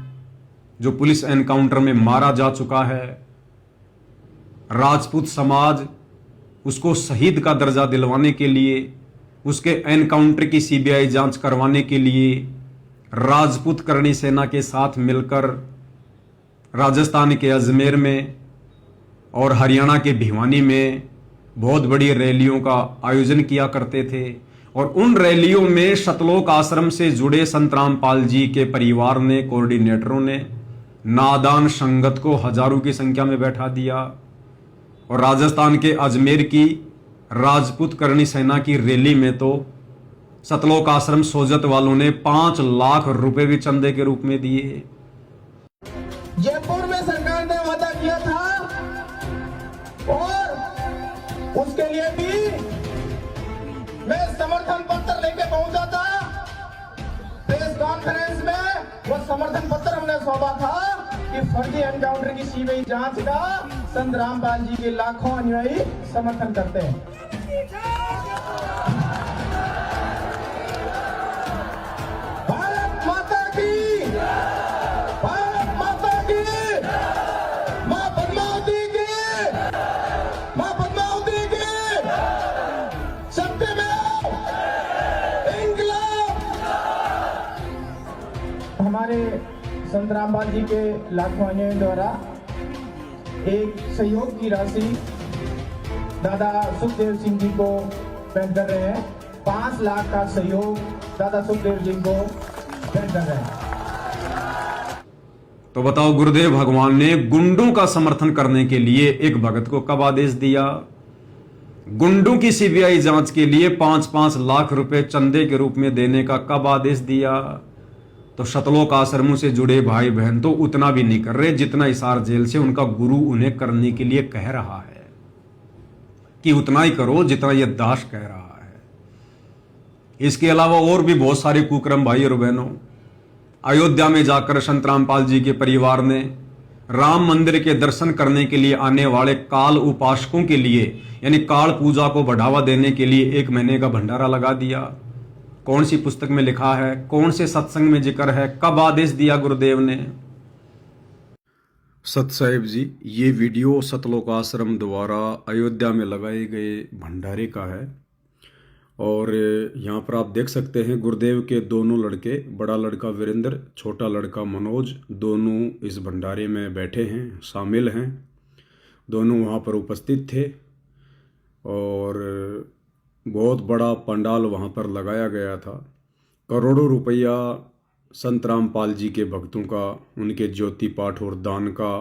Speaker 1: जो पुलिस एनकाउंटर में मारा जा चुका है, राजपूत समाज उसको शहीद का दर्जा दिलवाने के लिए, उसके एनकाउंटर की सीबीआई जांच करवाने के लिए राजपूत करणी सेना के साथ मिलकर राजस्थान के अजमेर में और हरियाणा के भिवानी में बहुत बड़ी रैलियों का आयोजन किया करते थे। और उन रैलियों में सतलोक आश्रम से जुड़े संत रामपाल जी के परिवार ने, कोऑर्डिनेटरों ने नादान संगत को हजारों की संख्या में बैठा दिया। और राजस्थान के अजमेर की राजपूत करणी सेना की रैली में तो सतलोक आश्रम सोजत वालों ने 5 लाख रुपए भी चंदे के रूप में दिए।
Speaker 7: जयपुर में सरकार ने वादा किया था और उसके लिए भी मैं समर्थन पत्र लेके पहुंचा था। प्रेस कॉन्फ्रेंस में वो समर्थन पत्र हमने सौंपा था कि फर्जी एनकाउंटर की सीबीआई जांच का संत रामपाल जी के लाखों अनुयायी समर्थन करते हैं। भारत माता की, भारत माता की, मां पद्मावती की, मां पद्मावती की, सत्य में इंकलाब। हमारे संत रामपाल जी के लाखों अनुयायियों द्वारा एक सहयोग की राशि दादा सुखदेव सिंह जी को भेंट कर रहे हैं। 5 लाख का सहयोग दादा सुखदेव जी को भेंट कर रहे हैं।
Speaker 1: तो बताओ, गुरुदेव भगवान ने गुंडों का समर्थन करने के लिए एक भगत को कब आदेश दिया? गुंडों की सीबीआई जांच के लिए 5-5 लाख रुपए चंदे के रूप में देने का कब आदेश दिया? तो सतलोक आश्रमों से जुड़े भाई बहन तो उतना भी नहीं कर रहे जितना हिसार जेल से उनका गुरु उन्हें करने के लिए कह रहा है कि उतना ही करो जितना यह दास कह रहा है। इसके अलावा और भी बहुत सारे कुक्रम भाई और बहनों, अयोध्या में जाकर संत रामपाल जी के परिवार ने राम मंदिर के दर्शन करने के लिए आने वाले काल उपासकों के लिए, यानी काल पूजा को बढ़ावा देने के लिए 1 महीने का भंडारा लगा दिया। कौन सी पुस्तक में लिखा है, कौन से सत्संग में जिक्र है, कब आदेश दिया गुरुदेव ने? सत साहिब जी, ये वीडियो सतलोक आश्रम द्वारा अयोध्या में लगाए गए भंडारे का है। और यहाँ पर आप देख सकते हैं गुरुदेव के दोनों लड़के, बड़ा लड़का वीरेंद्र, छोटा लड़का मनोज, दोनों इस भंडारे में बैठे हैं, शामिल हैं। दोनों वहाँ पर उपस्थित थे और बहुत बड़ा पंडाल वहाँ पर लगाया गया था। करोड़ों रुपया संत रामपाल जी के भक्तों का, उनके ज्योति पाठ और दान का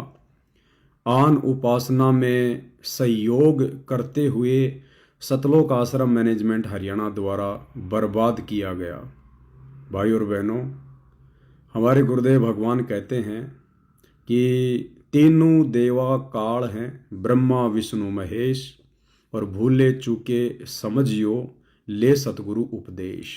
Speaker 1: आन उपासना में सहयोग करते हुए सतलोक आश्रम मैनेजमेंट हरियाणा द्वारा बर्बाद किया गया। भाई और बहनों, हमारे गुरुदेव भगवान कहते हैं कि तीनों देवा काल हैं, ब्रह्मा विष्णु महेश, और भूले चूके समझियो ले सतगुरु उपदेश।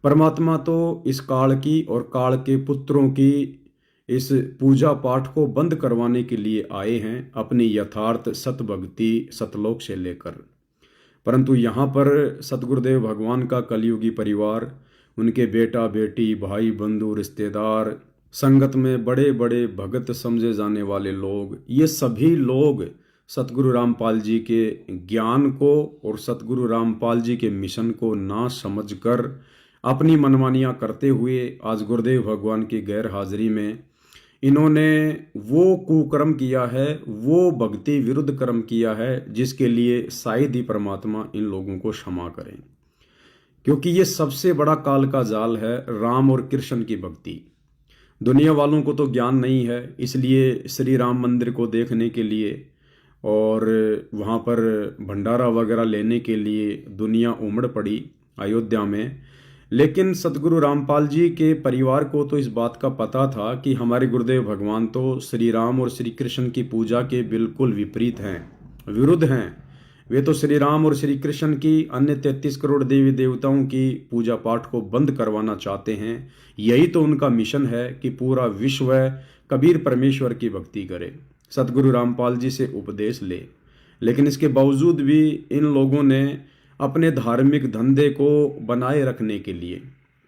Speaker 1: परमात्मा तो इस काल की और काल के पुत्रों की इस पूजा पाठ को बंद करवाने के लिए आए हैं, अपनी यथार्थ सतभक्ति सतलोक से लेकर। परंतु यहाँ पर सतगुरुदेव भगवान का कलयुगी परिवार, उनके बेटा बेटी, भाई बंधु, रिश्तेदार, संगत में बड़े बड़े भगत समझे जाने वाले लोग, ये सभी लोग सतगुरु रामपाल जी के ज्ञान को और सतगुरु रामपाल जी के मिशन को ना समझकर अपनी मनमानियाँ करते हुए आज गुरुदेव भगवान की गैर हाजिरी में इन्होंने वो कुकर्म किया है, वो भक्ति विरुद्ध कर्म किया है, जिसके लिए शायद ही परमात्मा इन लोगों को क्षमा करें। क्योंकि ये सबसे बड़ा काल का जाल है, राम और कृष्ण की भक्ति। दुनिया वालों को तो ज्ञान नहीं है, इसलिए श्री राम मंदिर को देखने के लिए और वहाँ पर भंडारा वगैरह लेने के लिए दुनिया उमड़ पड़ी अयोध्या में। लेकिन सतगुरु रामपाल जी के परिवार को तो इस बात का पता था कि हमारे गुरुदेव भगवान तो श्री राम और श्री कृष्ण की पूजा के बिल्कुल विपरीत हैं, विरुद्ध हैं। वे तो श्री राम और श्री कृष्ण की अन्य 33 करोड़ देवी देवताओं की पूजा पाठ को बंद करवाना चाहते हैं। यही तो उनका मिशन है कि पूरा विश्व कबीर परमेश्वर की भक्ति करे, सतगुरु रामपाल जी से उपदेश ले। लेकिन इसके बावजूद भी इन लोगों ने अपने धार्मिक धंधे को बनाए रखने के लिए,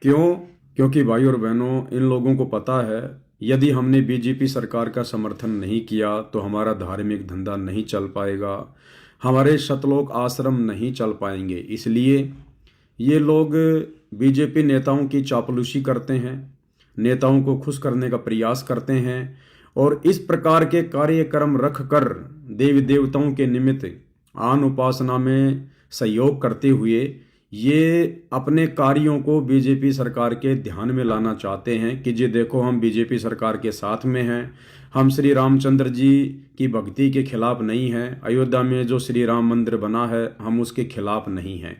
Speaker 1: क्योंकि भाई और बहनों, इन लोगों को पता है यदि हमने बीजेपी सरकार का समर्थन नहीं किया तो हमारा धार्मिक धंधा नहीं चल पाएगा, हमारे सतलोक आश्रम नहीं चल पाएंगे। इसलिए ये लोग बीजेपी नेताओं की चापलूसी करते हैं, नेताओं को खुश करने का प्रयास करते हैं और इस प्रकार के कार्यक्रम रखकर देवी देवताओं के निमित्त आन उपासना में सहयोग करते हुए ये अपने कार्यों को बीजेपी सरकार के ध्यान में लाना चाहते हैं कि जी देखो, हम बीजेपी सरकार के साथ में हैं, हम श्री रामचंद्र जी की भक्ति के खिलाफ नहीं हैं, अयोध्या में जो श्री राम मंदिर बना है हम उसके खिलाफ नहीं हैं,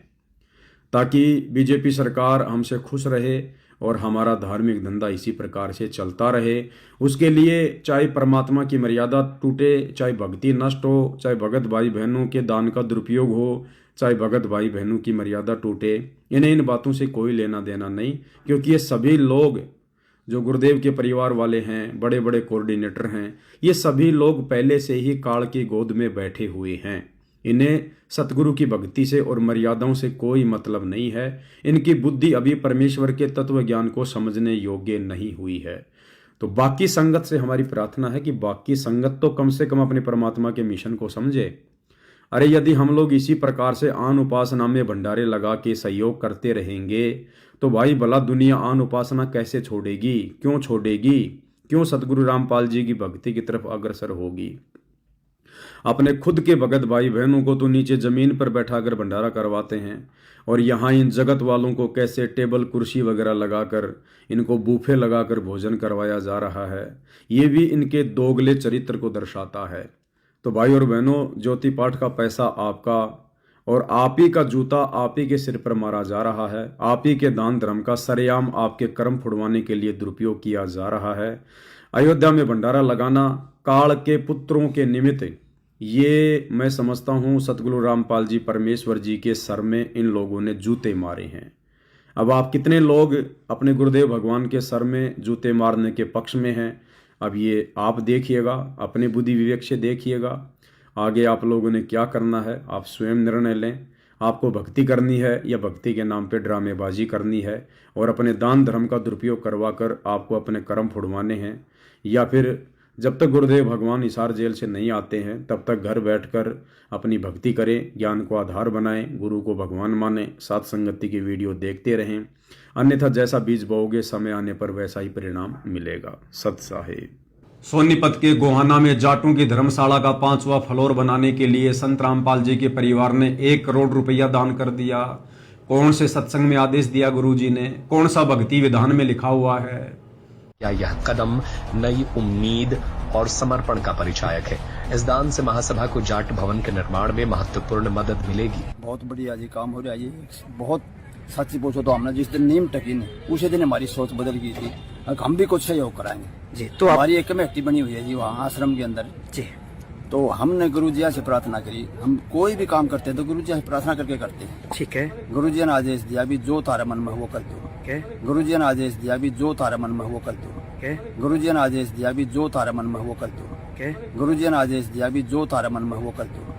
Speaker 1: ताकि बीजेपी सरकार हमसे खुश रहे और हमारा धार्मिक धंधा इसी प्रकार से चलता रहे। उसके लिए चाहे परमात्मा की मर्यादा टूटे, चाहे भक्ति नष्ट हो, चाहे भगत भाई बहनों के दान का दुरुपयोग हो, चाहे भगत भाई बहनों की मर्यादा टूटे, इन्हें इन बातों से कोई लेना देना नहीं, क्योंकि ये सभी लोग जो गुरुदेव के परिवार वाले हैं, बड़े बड़े कोऑर्डिनेटर हैं, ये सभी लोग पहले से ही काल की गोद में बैठे हुए हैं। इन्हें सतगुरु की भक्ति से और मर्यादाओं से कोई मतलब नहीं है। इनकी बुद्धि अभी परमेश्वर के तत्व ज्ञान को समझने योग्य नहीं हुई है। तो बाकी संगत से हमारी प्रार्थना है कि बाकी संगत तो कम से कम अपने परमात्मा के मिशन को समझे। अरे यदि हम लोग इसी प्रकार से आन उपासना में भंडारे लगा के सहयोग करते रहेंगे तो भाई भला दुनिया आन उपासना कैसे छोड़ेगी? क्यों छोड़ेगी? क्यों सतगुरु रामपाल जी की भक्ति की तरफ अग्रसर होगी? अपने खुद के भगत भाई बहनों को तो नीचे जमीन पर बैठाकर भंडारा करवाते हैं, और यहाँ इन जगत वालों को कैसे टेबल कुर्सी वगैरह लगाकर, इनको बूफे लगाकर भोजन करवाया जा रहा है। ये भी इनके दोगले चरित्र को दर्शाता है। तो भाई और बहनों, ज्योति पाठ का पैसा आपका और आप ही का जूता आप ही के सिर पर मारा जा रहा है। आप ही के दान धर्म का सरेआम आपके कर्म फुड़वाने के लिए दुरुपयोग किया जा रहा है। अयोध्या में भंडारा लगाना काल के पुत्रों के निमित्त, ये मैं समझता हूँ सतगुरु रामपाल जी परमेश्वर जी के सर में इन लोगों ने जूते मारे हैं। अब आप कितने लोग अपने गुरुदेव भगवान के सर में जूते मारने के पक्ष में हैं, अब ये आप देखिएगा, अपने बुद्धि विवेक से देखिएगा। आगे आप लोगों ने क्या करना है आप स्वयं निर्णय लें। आपको भक्ति करनी है या भक्ति के नाम पे ड्रामेबाजी करनी है और अपने दान धर्म का दुरुपयोग करवाकर आपको अपने कर्म फुड़वाने हैं, या फिर जब तक गुरुदेव भगवान हिसार जेल से नहीं आते हैं तब तक घर बैठकर अपनी भक्ति करें, ज्ञान को आधार बनाएं, गुरु को भगवान मानें, साथ संगति की वीडियो देखते रहें। अन्यथा जैसा बीज बोओगे समय आने पर वैसा ही परिणाम मिलेगा। सत साहेब। सोनीपत के गोहाना में जाटों की धर्मशाला का 5वां फ्लोर बनाने के लिए संत रामपाल जी के परिवार ने 1 करोड़ रुपया दान कर दिया। कौन से सत्संग में आदेश दिया गुरु जी ने? कौन सा भक्ति विधान में लिखा हुआ है?
Speaker 8: क्या यह कदम नई उम्मीद और समर्पण का परिचायक है? इस दान से महासभा को जाट भवन के निर्माण में महत्वपूर्ण मदद मिलेगी।
Speaker 9: बहुत बढ़िया जी काम हो रहा है। ये बहुत सच्ची पूछो तो हमने जिस दिन नीम टकी ने उसी दिन हमारी सोच बदल गई थी। हम भी कुछ सहयोग कराएंगे जी। तो हमारी एक कमेटी बनी हुई है जी वहाँ आश्रम के अंदर जी। तो हमने गुरु जी से प्रार्थना करी, हम कोई भी काम करते हैं तो गुरु जी से प्रार्थना करके करते हैं। ठीक है। गुरु जी ने आदेश दिया भी जो तारा मन में वो कर दो। गुरु जी ने आदेश दिया भी जो तारा मन में वो कर दो। गुरु जी ने आदेश दिया भी जो तारा मन में वो कर दो। गुरु जी ने आदेश दिया भी जो तारा मन में वो कर दो।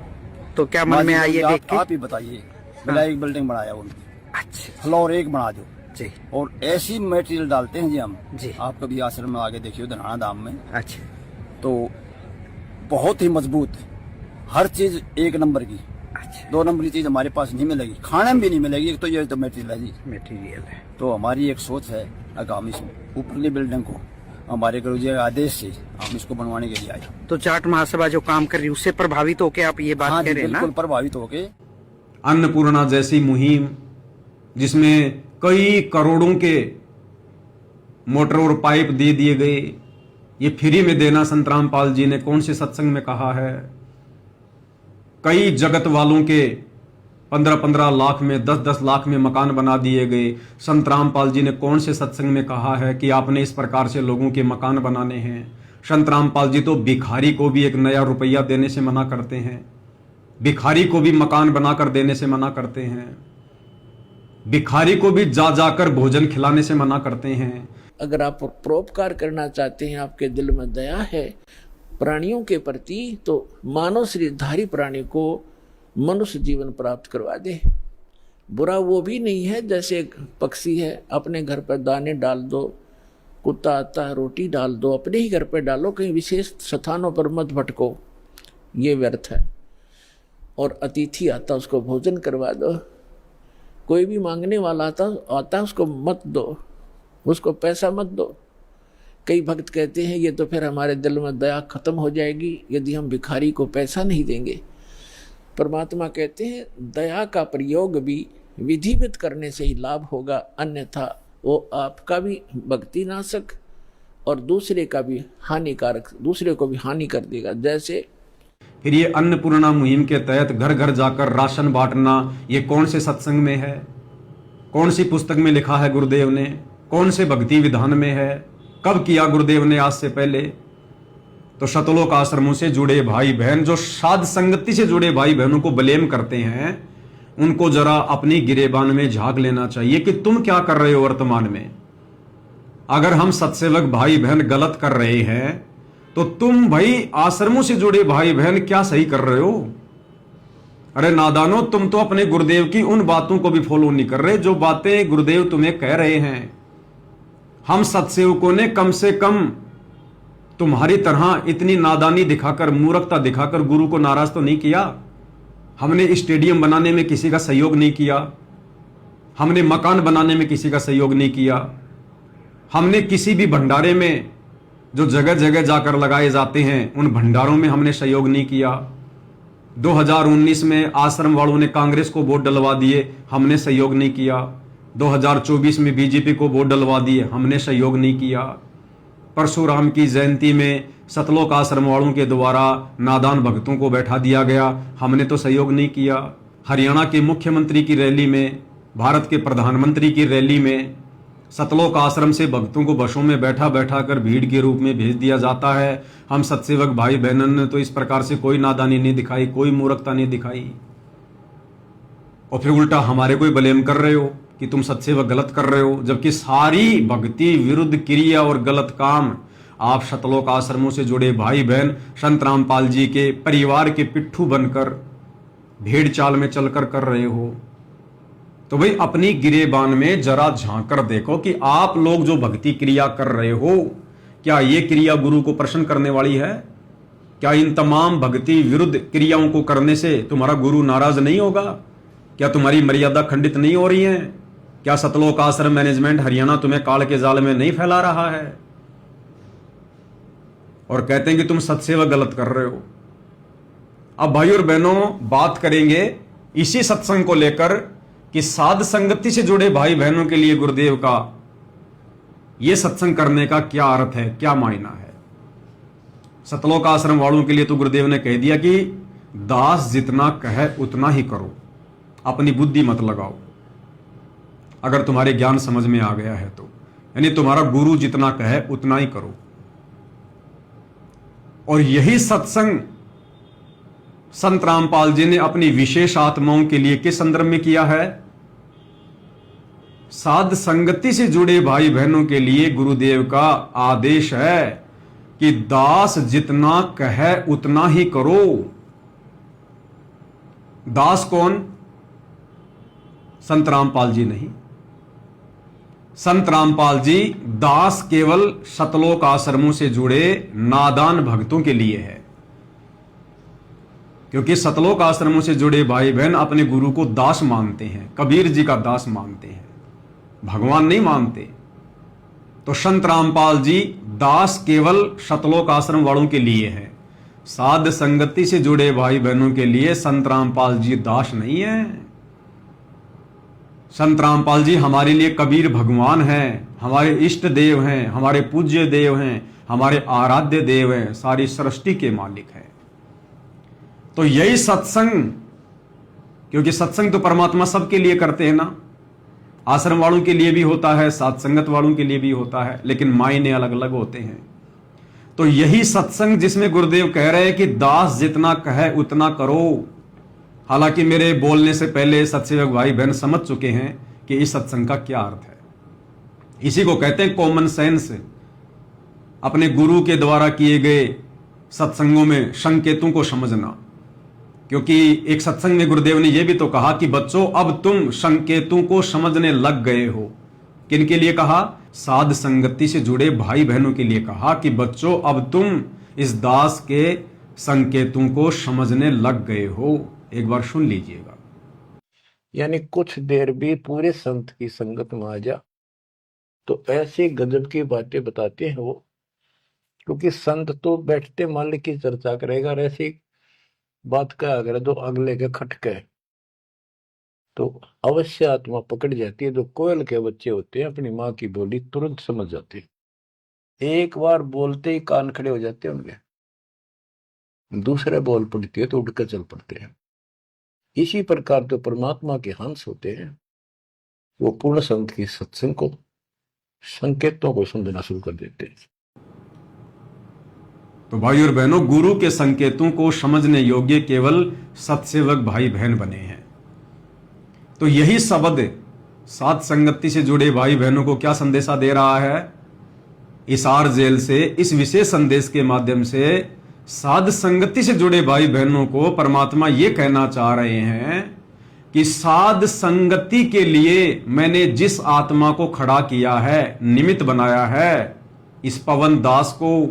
Speaker 9: तो क्या मन में आइए आप ही बताइए। बिल्ला एक बिल्डिंग बनाया उनकी, अच्छा फ्लोर 1 बना दो जी। और ऐसी मटेरियल डालते हैं जी हम जी। आप कभी आश्रम में आगे देखिए धनाना धाम में, अच्छा तो बहुत ही मजबूत, हर चीज 1 नंबर की। अच्छा 2 नंबर की चीज हमारे पास नहीं मिलेगी, खाने में भी नहीं मिलेगी। एक तो ये तो मटेरियल है जी, मटेरियल है। तो हमारी एक सोच है आगामी ऊपरली बिल्डिंग को हमारे गुरु जी के आदेश से हम इसको बनवाने के लिए आए। तो जाट महासभा जो काम कर रही है उससे प्रभावित होके आप ये बात कह रहे हैं ना? बिल्कुल प्रभावित होके।
Speaker 1: अन्नपूर्णा जैसी मुहिम जिसमें कई करोड़ों के मोटर और पाइप दे दिए गए, ये फ्री में देना संत रामपाल जी ने कौन से सत्संग में कहा है? कई जगत वालों के 15-15 लाख में 10-10 लाख में मकान बना दिए गए। संत रामपाल जी ने कौन से सत्संग में कहा है कि आपने इस प्रकार से लोगों के मकान बनाने हैं? संत रामपाल जी तो भिखारी को भी 1 नया रुपया देने से मना करते हैं, भिखारी को भी मकान बनाकर देने से मना करते हैं, भिखारी को भी जा जाकर भोजन खिलाने से मना करते हैं।
Speaker 10: अगर आप परोपकार करना चाहते हैं, आपके दिल में दया है प्राणियों के प्रति, तो मानव शरीरधारी प्राणी को मनुष्य जीवन प्राप्त करवा दे। बुरा वो भी नहीं है जैसे एक पक्षी है, अपने घर पर दाने डाल दो, कुत्ता आता है रोटी डाल दो, अपने ही घर पर डालो, कहीं विशेष स्थानों पर मत भटको, ये व्यर्थ है। और अतिथि आता उसको भोजन करवा दो, कोई भी मांगने वाला आता उसको मत दो, उसको पैसा मत दो, कई भक्त कहते हैं ये तो फिर हमारे दिल में दया खत्म हो जाएगी यदि हम भिखारी को पैसा नहीं देंगे। परमात्मा कहते हैं दया का प्रयोग भी विधिवत करने से ही लाभ होगा, अन्यथा वो आपका भी भक्ति नाशक और दूसरे का भी हानिकारक, दूसरे को भी हानि कर देगा। जैसे
Speaker 1: फिर ये अन्नपूर्णा मुहिम के तहत घर घर जाकर राशन बांटना, ये कौन से सत्संग में है, कौन सी पुस्तक में लिखा है गुरुदेव ने, कौन से भक्ति विधान में है, कब किया गुरुदेव ने आज से पहले? तो शतलोक आश्रमों से जुड़े भाई बहन, जो साध संगति से जुड़े भाई बहनों को ब्लेम करते हैं, उनको जरा अपनी गिरेबान में झांक लेना चाहिए कि तुम क्या कर रहे हो वर्तमान में। अगर हम सत्सेवक भाई बहन गलत कर रहे हैं तो तुम भाई आश्रमों से जुड़े भाई बहन क्या सही कर रहे हो? अरे नादानो, तुम तो अपने गुरुदेव की उन बातों को भी फॉलो नहीं कर रहे जो बातें गुरुदेव तुम्हें कह रहे हैं। हम सत्सेवकों ने कम से कम तुम्हारी तरह इतनी नादानी दिखाकर, मूर्खता दिखाकर गुरु को नाराज तो नहीं किया। हमने स्टेडियम बनाने में किसी का सहयोग नहीं किया, हमने मकान बनाने में किसी का सहयोग नहीं किया, हमने किसी भी भंडारे में जो जगह जगह जाकर लगाए जाते हैं उन भंडारों में हमने सहयोग नहीं किया। 2019 में आश्रम वालों ने कांग्रेस को वोट डलवा दिए, हमने सहयोग नहीं किया। 2024 में बीजेपी को वोट डलवा दिए, हमने सहयोग नहीं किया। परशुराम की जयंती में सतलोक आश्रम वालों के द्वारा नादान भक्तों को बैठा दिया गया, हमने तो सहयोग नहीं किया। हरियाणा के मुख्यमंत्री की रैली में, भारत के प्रधानमंत्री की रैली में सतलोक आश्रम से भक्तों को बसों में बैठा बैठा कर भीड़ के रूप में भेज दिया जाता है। हम सत्सेवक भाई बहनों ने तो इस प्रकार से कोई नादानी नहीं दिखाई, कोई मूर्खता नहीं दिखाई, और फिर उल्टा हमारे को ब्लेम कर रहे हो कि तुम सत्सेवक गलत कर रहे हो, जबकि सारी भक्ति विरुद्ध क्रिया और गलत काम आप सतलोक आश्रमों से जुड़े भाई बहन संत रामपाल जी के परिवार के पिट्ठू बनकर भेड़ चाल में चलकर कर रहे हो। तो भाई अपनी गिरेबान में जरा झांक कर देखो कि आप लोग जो भक्ति क्रिया कर रहे हो, क्या ये क्रिया गुरु को प्रसन्न करने वाली है? क्या इन तमाम भक्ति विरुद्ध क्रियाओं को करने से तुम्हारा गुरु नाराज नहीं होगा? क्या तुम्हारी मर्यादा खंडित नहीं हो रही है? क्या सतलोक आश्रम मैनेजमेंट हरियाणा तुम्हें काल के जाल में नहीं फैला रहा है और कहते हैं कि तुम सत्सेवा गलत कर रहे हो? अब भाई और बहनों, बात करेंगे इसी सत्संग को लेकर कि साध संगति से जुड़े भाई बहनों के लिए गुरुदेव का यह सत्संग करने का क्या अर्थ है, क्या मायना है। सतलोक आश्रम वालों के लिए तो गुरुदेव ने कह दिया कि दास जितना कहे उतना ही करो, अपनी बुद्धि मत लगाओ। अगर तुम्हारे ज्ञान समझ में आ गया है तो, यानी तुम्हारा गुरु जितना कहे उतना ही करो। और यही सत्संग संत रामपाल जी ने अपनी विशेष आत्माओं के लिए किस संदर्भ में किया है? साध संगति से जुड़े भाई बहनों के लिए गुरुदेव का आदेश है कि दास जितना कहे उतना ही करो। दास कौन? संत रामपाल जी नहीं। संत रामपाल जी दास केवल सतलोक आश्रमों से जुड़े नादान भक्तों के लिए है, क्योंकि सतलोक आश्रमों से जुड़े भाई बहन अपने गुरु को दास मानते हैं, कबीर जी का दास मानते हैं, भगवान नहीं मानते। तो संत रामपाल जी दास केवल सतलोक आश्रम वालों के लिए है। साध संगति से जुड़े भाई बहनों के लिए संत रामपाल जी दास नहीं है। संत रामपाल जी हमारे लिए कबीर भगवान हैं, हमारे इष्ट देव हैं, हमारे पूज्य देव हैं, हमारे आराध्य देव हैं, सारी सृष्टि के मालिक हैं। तो यही सत्संग, क्योंकि सत्संग तो परमात्मा सबके लिए करते हैं ना, आश्रम वालों के लिए भी होता है, साथ संगत वालों के लिए भी होता है, लेकिन मायने अलग अलग होते हैं। तो यही सत्संग जिसमें गुरुदेव कह रहे हैं कि दास जितना कहे उतना करो। हालांकि मेरे बोलने से पहले सत्सेवक भाई बहन समझ चुके हैं कि इस सत्संग का क्या अर्थ है। इसी को कहते हैं कॉमन सेंस। अपने गुरु के द्वारा किए गए सत्संगों में संकेतों को समझना, क्योंकि एक सत्संग में गुरुदेव ने यह भी तो कहा कि बच्चों अब तुम संकेतों को समझने लग गए हो। किनके लिए कहा? साध संगति से जुड़े भाई बहनों के लिए कहा कि बच्चों अब तुम इस दास के संकेतों को समझने लग गए हो। एक बार सुन लीजिएगा।
Speaker 2: यानी कुछ देर भी पूरे संत की संगत में आ जा तो ऐसे गजब की बातें बताते हैं वो क्योंकि संत तो बैठते मालिक की चर्चा करेगा, और ऐसी बात का अगर जो अगले के खटके तो अवश्य आत्मा पकड़ जाती है। जो कोयल के बच्चे होते हैं अपनी माँ की बोली तुरंत समझ जाते हैं, एक बार बोलते ही कान खड़े हो जाते हैं उनके, दूसरे बोल पड़ती है तो उड़कर चल पड़ते हैं। इसी प्रकार जो परमात्मा के हंस होते हैं वो पूर्ण संत की सत्संग को, संकेतों को समझना शुरू कर देते हैं।
Speaker 1: तो भाई और बहनों, गुरु के संकेतों को समझने योग्य केवल सत्सेवक भाई बहन बने हैं। तो यही शब्द साध संगति से जुड़े भाई बहनों को क्या संदेशा दे रहा है? इसार जेल से इस विशेष संदेश के माध्यम से साध संगति से जुड़े भाई बहनों को परमात्मा ये कहना चाह रहे हैं कि साध संगति के लिए मैंने जिस आत्मा को खड़ा किया है, निमित्त बनाया है, इस पवन दास को,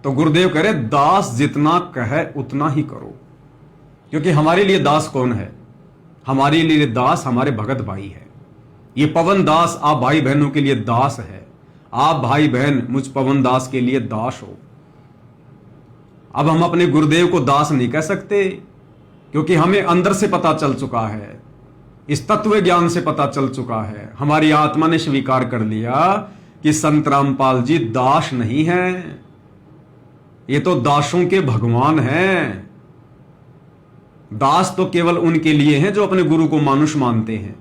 Speaker 1: तो गुरुदेव कह रहे दास जितना कहे उतना ही करो। क्योंकि हमारे लिए दास कौन है? हमारे लिए दास हमारे भगत भाई है। ये पवन दास आप भाई बहनों के लिए दास है, आप भाई बहन मुझ पवन दास के लिए दास हो। अब हम अपने गुरुदेव को दास नहीं कह सकते, क्योंकि हमें अंदर से पता चल चुका है, इस तत्व ज्ञान से पता चल चुका है, हमारी आत्मा ने स्वीकार कर लिया कि संत रामपाल जी दास नहीं हैं, ये तो दासों के भगवान हैं। दास तो केवल उनके लिए हैं जो अपने गुरु को मानुष मानते हैं।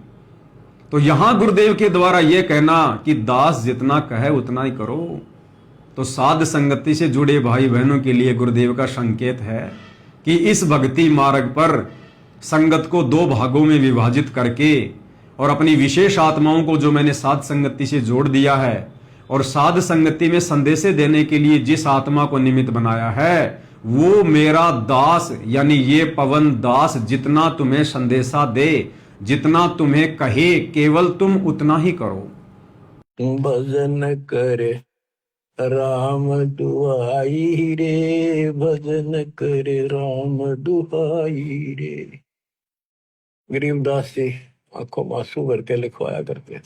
Speaker 1: तो यहां गुरुदेव के द्वारा यह कहना कि दास जितना कहे उतना ही करो, तो साध संगति से जुड़े भाई बहनों के लिए गुरुदेव का संकेत है कि इस भक्ति मार्ग पर संगत को दो भागों में विभाजित करके और अपनी विशेष आत्माओं को जो मैंने साध संगति से जोड़ दिया है, और साध संगति में संदेशे देने के लिए जिस आत्मा को निमित्त बनाया है, वो मेरा दास यानी ये पवन दास जितना तुम्हें संदेशा दे, जितना तुम्हें कहे, केवल तुम उतना ही करो।
Speaker 2: भजन करे राम दुहाई रे, भजन करे राम दुहाई रे। गरीबदास जी आंखों में आंसू भर के लिखवाया करते,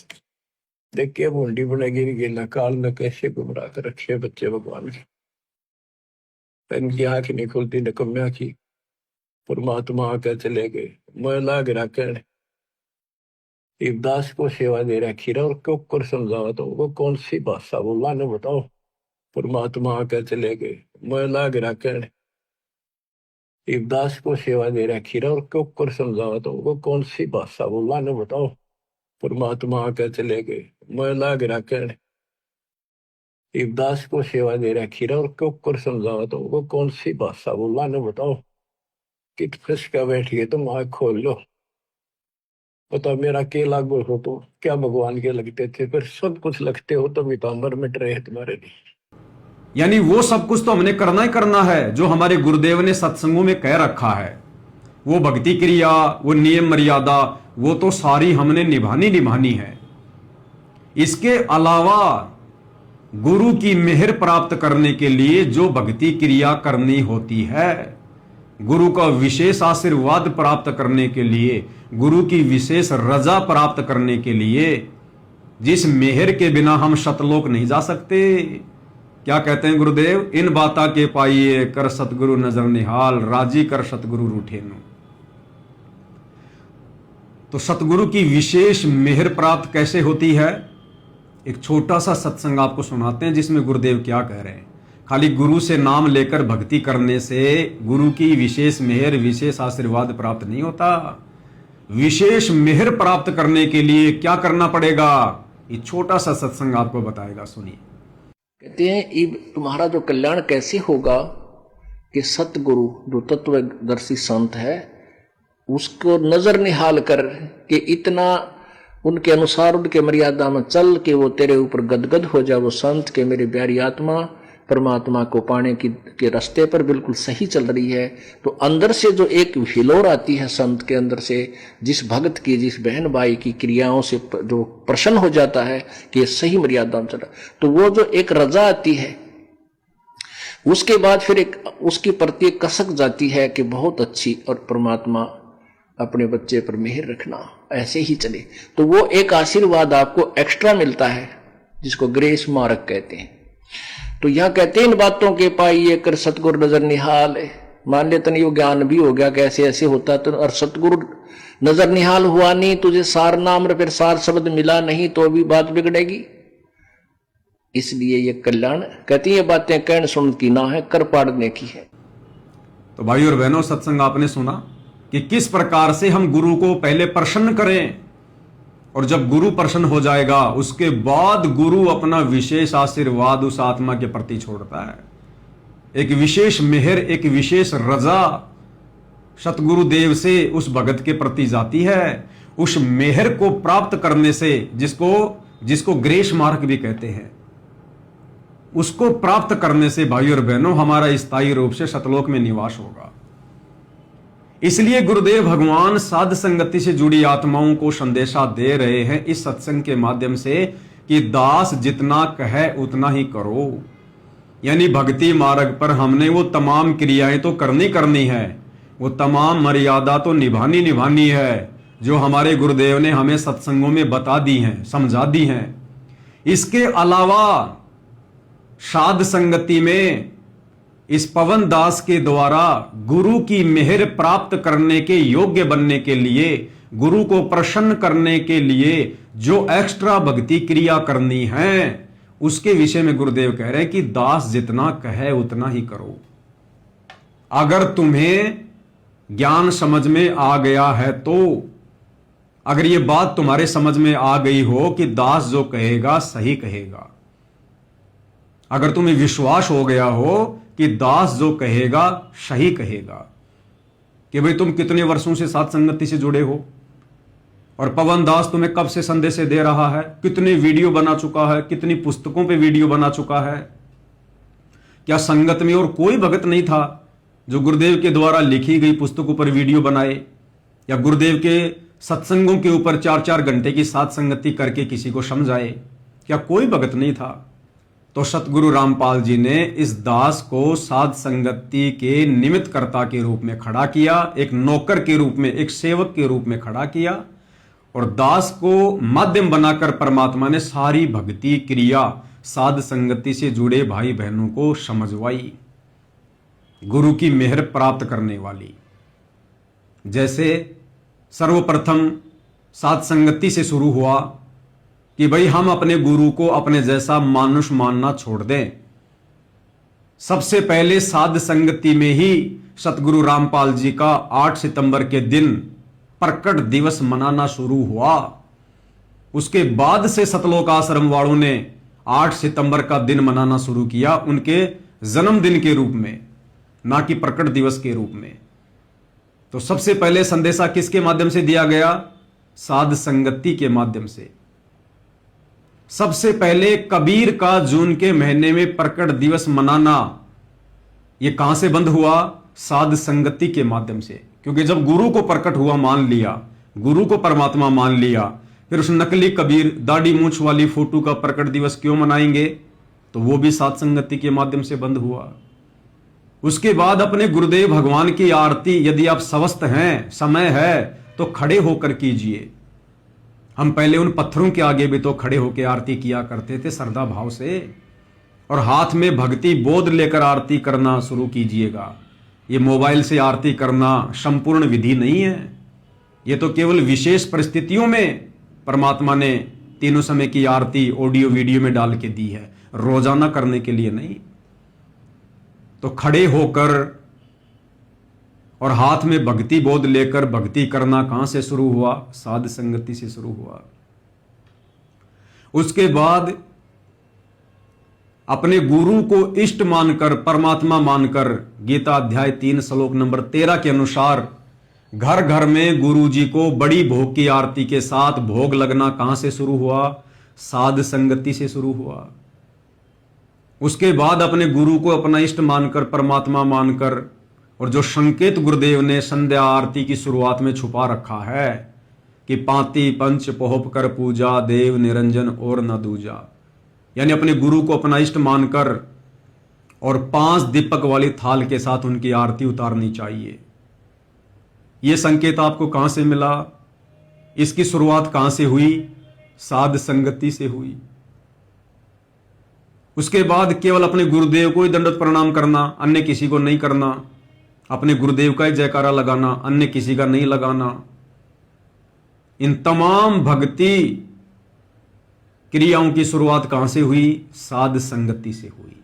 Speaker 2: देखिए बूंदी बनेगी गिला काल में कैसे गुमराह कर रखे बच्चे भगवान के। इनकी आंख नहीं खुलती निकम्या की, परमात्मा आकर चले गए मैं लाग रखने। इब्दास को सेवा दे रखी रहा और क्यों कर समझावा तो वो कौन सी भाषा बोला ने बताओ। परमात्मा आकर चले गए मैं लाग रखने। इब्दास को सेवा दे रखी रहा और क्यों कर समझावा तो वो कौन सी भाषा बोला ने बताओ। परमात्मा आकर चले गए मैं लाग रखने। इब्दास को सेवा दे रखी रहा और क्यों कर समझावा तो वो कौन सी भाषा बोला ने बताओ। कित फंसका बैठिए तुम आँख खोल लो, पता मेरा के लागू हो तो क्या भगवान के लगते थे, फिर सब कुछ लगते हो तो मितांबर मिट रहे हैं तुम्हारे लिए।
Speaker 1: यानी वो सब कुछ तो हमने करना ही करना है जो हमारे गुरुदेव ने सत्संगों में कह रखा है। वो भक्ति क्रिया, वो नियम मर्यादा, वो तो सारी हमने निभानी है। इसके अलावा गुरु की मेहर प्राप्त करने के लिए जो भक्ति क्रिया करनी होती है, गुरु का विशेष आशीर्वाद प्राप्त करने के लिए, गुरु की विशेष रजा प्राप्त करने के लिए, जिस मेहर के बिना हम शतलोक नहीं जा सकते। क्या कहते हैं गुरुदेव? इन बाता के पाइए कर सतगुरु नजर निहाल, राजी कर सतगुरु रूठेनु। तो सतगुरु की विशेष मेहर प्राप्त कैसे होती है? एक छोटा सा सत्संग आपको सुनाते हैं जिसमें गुरुदेव क्या कह रहे हैं। खाली गुरु से नाम लेकर भक्ति करने से गुरु की विशेष मेहर, विशेष आशीर्वाद प्राप्त नहीं होता। विशेष मेहर प्राप्त करने के लिए क्या करना पड़ेगा, ये छोटा सा सत्संग आपको बताएगा, सुनिए।
Speaker 10: कहते हैं तुम्हारा जो कल्याण कैसे होगा कि सतगुरु जो तत्वदर्शी संत है उसको नजर निहाल कर के इतना उनके अनुसार उनके मर्यादा में चल के वो तेरे ऊपर गदगद हो जाए। वो संत के मेरी प्यारी आत्मा परमात्मा को पाने के रास्ते पर बिल्कुल सही चल रही है। तो अंदर से जो एक हिलोर आती है संत के अंदर से, जिस भक्त की, जिस बहन भाई की क्रियाओं से जो प्रसन्न हो जाता है कि ये सही मर्यादा में चला, तो वो जो एक रजा आती है उसके बाद फिर एक उसकी प्रति एक कसक जाती है कि बहुत अच्छी, और परमात्मा अपने बच्चे पर मेहर रखना, ऐसे ही चले। तो वो एक आशीर्वाद आपको एक्स्ट्रा मिलता है जिसको ग्रेस मार्क कहते हैं। तो यहां कहते हैं इन बातों के पाइए कर सतगुरु नजर निहाल है। मान ले तन यो ज्ञान भी हो गया कैसे ऐसे होता तो, और सतगुरु नजर निहाल हुआ नहीं, तुझे सार नाम और फिर सार शब्द मिला नहीं तो भी बात बिगड़ेगी। इसलिए ये कल्याण कहती है बातें कहन सुन की ना है, कर पाड़ने की है।
Speaker 1: तो भाई और बहनों, सत्संग आपने सुना कि किस प्रकार से हम गुरु को पहले प्रसन्न करें, और जब गुरु प्रसन्न हो जाएगा उसके बाद गुरु अपना विशेष आशीर्वाद उस आत्मा के प्रति छोड़ता है। एक विशेष मेहर, एक विशेष रजा सतगुरु देव से उस भगत के प्रति जाती है। उस मेहर को प्राप्त करने से, जिसको ग्रेस मार्क भी कहते हैं, उसको प्राप्त करने से भाई और बहनों हमारा स्थायी रूप से सतलोक में निवास होगा। इसलिए गुरुदेव भगवान साध संगति से जुड़ी आत्माओं को संदेशा दे रहे हैं इस सत्संग के माध्यम से कि दास जितना कहे उतना ही करो। यानी भक्ति मार्ग पर हमने वो तमाम क्रियाएं तो करनी है, वो तमाम मर्यादा तो निभानी है जो हमारे गुरुदेव ने हमें सत्संगों में बता दी हैं, समझा दी हैं। इसके अलावा साध संगति में इस पवन दास के द्वारा गुरु की मेहर प्राप्त करने के योग्य बनने के लिए, गुरु को प्रसन्न करने के लिए जो एक्स्ट्रा भक्ति क्रिया करनी है, उसके विषय में गुरुदेव कह रहे हैं कि दास जितना कहे उतना ही करो। अगर तुम्हें ज्ञान समझ में आ गया है तो, अगर ये बात तुम्हारे समझ में आ गई हो कि दास जो कहेगा सही कहेगा, अगर तुम्हें विश्वास हो गया हो कि दास जो कहेगा सही कहेगा, कि भाई तुम कितने वर्षों से साथ संगति से जुड़े हो और पवन दास तुम्हें कब से संदेश दे रहा है, कितने वीडियो बना चुका है, कितनी पुस्तकों पे वीडियो बना चुका है। क्या संगत में और कोई भगत नहीं था जो गुरुदेव के द्वारा लिखी गई पुस्तकों पर वीडियो बनाए, या गुरुदेव के सत्संगों के ऊपर 4-4 घंटे की साथ संगति करके किसी को समझाए? क्या कोई भगत नहीं था? तो सतगुरु रामपाल जी ने इस दास को साध संगति के निमित्त कर्ता के रूप में खड़ा किया, एक नौकर के रूप में, एक सेवक के रूप में खड़ा किया, और दास को माध्यम बनाकर परमात्मा ने सारी भक्ति क्रिया साध संगति से जुड़े भाई बहनों को समझवाई, गुरु की मेहर प्राप्त करने वाली। जैसे सर्वप्रथम साध संगति से शुरू हुआ कि भाई हम अपने गुरु को अपने जैसा मानुष मानना छोड़ दें। सबसे पहले साध संगति में ही सतगुरु रामपाल जी का 8 सितंबर के दिन प्रकट दिवस मनाना शुरू हुआ। उसके बाद से सतलोक आश्रम वालों ने 8 सितंबर का दिन मनाना शुरू किया, उनके जन्मदिन के रूप में, ना कि प्रकट दिवस के रूप में। तो सबसे पहले संदेशा किसके माध्यम से दिया गया? साध संगति के माध्यम से। सबसे पहले कबीर का जून के महीने में प्रकट दिवस मनाना, यह कहां से बंद हुआ? साध संगति के माध्यम से। क्योंकि जब गुरु को प्रकट हुआ मान लिया, गुरु को परमात्मा मान लिया, फिर उस नकली कबीर दाढ़ी मूंछ वाली फोटो का प्रकट दिवस क्यों मनाएंगे? तो वो भी साध संगति के माध्यम से बंद हुआ। उसके बाद अपने गुरुदेव भगवान की आरती, यदि आप स्वस्थ हैं, समय है, तो खड़े होकर कीजिए। हम पहले उन पत्थरों के आगे भी तो खड़े होकर आरती किया करते थे श्रद्धा भाव से, और हाथ में भक्ति बोध लेकर आरती करना शुरू कीजिएगा। ये मोबाइल से आरती करना संपूर्ण विधि नहीं है। ये तो केवल विशेष परिस्थितियों में परमात्मा ने तीनों समय की आरती ऑडियो वीडियो में डाल के दी है, रोजाना करने के लिए नहीं। तो खड़े होकर और हाथ में भक्ति बोध लेकर भक्ति करना कहां से शुरू हुआ? साध संगति से शुरू हुआ। उसके बाद अपने गुरु को इष्ट मानकर, परमात्मा मानकर, गीता अध्याय 3 श्लोक नंबर 13 के अनुसार घर घर में गुरु जी को बड़ी भोग की आरती के साथ भोग लगना कहां से शुरू हुआ? साध संगति से शुरू हुआ। उसके बाद अपने गुरु को अपना इष्ट मानकर, परमात्मा मानकर, और जो संकेत गुरुदेव ने संध्या आरती की शुरुआत में छुपा रखा है कि पांति पंच पोहप कर पूजा, देव निरंजन और न दूजा, यानी अपने गुरु को अपना इष्ट मानकर और 5 दीपक वाली थाल के साथ उनकी आरती उतारनी चाहिए। यह संकेत आपको कहां से मिला? इसकी शुरुआत कहां से हुई? साध संगति से हुई। उसके बाद केवल अपने गुरुदेव को ही दंडवत प्रणाम करना, अन्य किसी को नहीं करना। अपने गुरुदेव का ही जयकारा लगाना, अन्य किसी का नहीं लगाना। इन तमाम भक्ति क्रियाओं की शुरुआत कहां से हुई? साध संगति से हुई।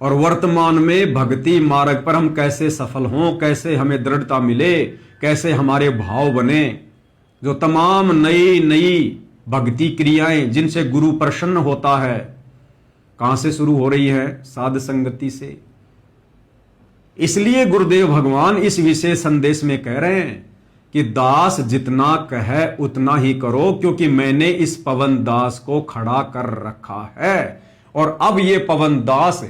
Speaker 1: और वर्तमान में भक्ति मार्ग पर हम कैसे सफल हों, कैसे हमें दृढ़ता मिले, कैसे हमारे भाव बने, जो तमाम नई नई भक्ति क्रियाएं जिनसे गुरु प्रसन्न होता है, कहां से शुरू हो रही है? साध संगति से। इसलिए गुरुदेव भगवान इस विशेष संदेश में कह रहे हैं कि दास जितना कहे उतना ही करो, क्योंकि मैंने इस पवन दास को खड़ा कर रखा है। और अब ये पवन दास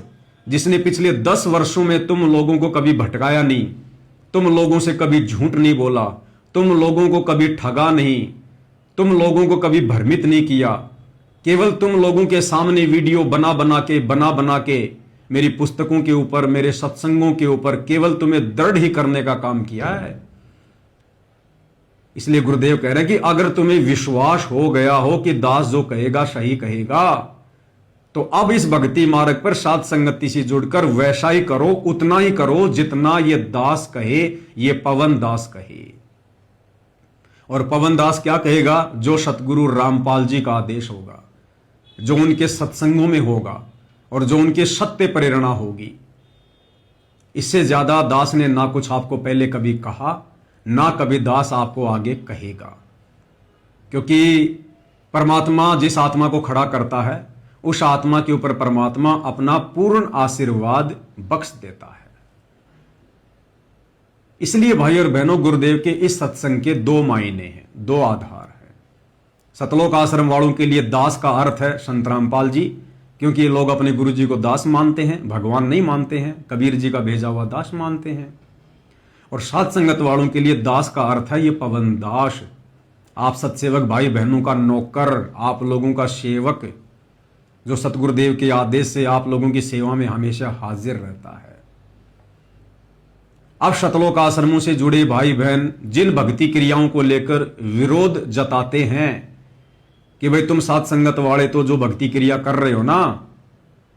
Speaker 1: जिसने पिछले 10 वर्षों में तुम लोगों को कभी भटकाया नहीं, तुम लोगों से कभी झूठ नहीं बोला, तुम लोगों को कभी ठगा नहीं, तुम लोगों को कभी भ्रमित नहीं किया, केवल तुम लोगों के सामने वीडियो बना बना के मेरी पुस्तकों के ऊपर, मेरे सत्संगों के ऊपर केवल तुम्हें दृढ़ ही करने का काम किया है। इसलिए गुरुदेव कह रहे हैं कि अगर तुम्हें विश्वास हो गया हो कि दास जो कहेगा सही कहेगा, तो अब इस भक्ति मार्ग पर साध संगति से जुड़कर वैसा ही करो, उतना ही करो जितना ये दास कहे, ये पवन दास कहे। और पवन दास क्या कहेगा? जो सतगुरु रामपाल जी का आदेश होगा, जो उनके सत्संगों में होगा और जो उनके सत्य प्रेरणा होगी। इससे ज्यादा दास ने ना कुछ आपको पहले कभी कहा, ना कभी दास आपको आगे कहेगा। क्योंकि परमात्मा जिस आत्मा को खड़ा करता है, उस आत्मा के ऊपर परमात्मा अपना पूर्ण आशीर्वाद बख्श देता है। इसलिए भाई और बहनों, गुरुदेव के इस सत्संग के 2 मायने हैं, 2 आधार हैं। सतलोक आश्रम वालों के लिए दास का अर्थ है संत रामपाल जी, क्योंकि ये लोग अपने गुरु जी को दास मानते हैं, भगवान नहीं मानते हैं, कबीर जी का भेजा हुआ दास मानते हैं। और साध संगत वालों के लिए दास का अर्थ है ये पवन दास, आप सत्सेवक भाई बहनों का नौकर, आप लोगों का सेवक, जो सतगुरुदेव के आदेश से आप लोगों की सेवा में हमेशा हाजिर रहता है। अब सतलोक आश्रमों से जुड़े भाई बहन जिन भक्ति क्रियाओं को लेकर विरोध जताते हैं कि भाई तुम साध संगत वाले तो जो भक्ति क्रिया कर रहे हो ना,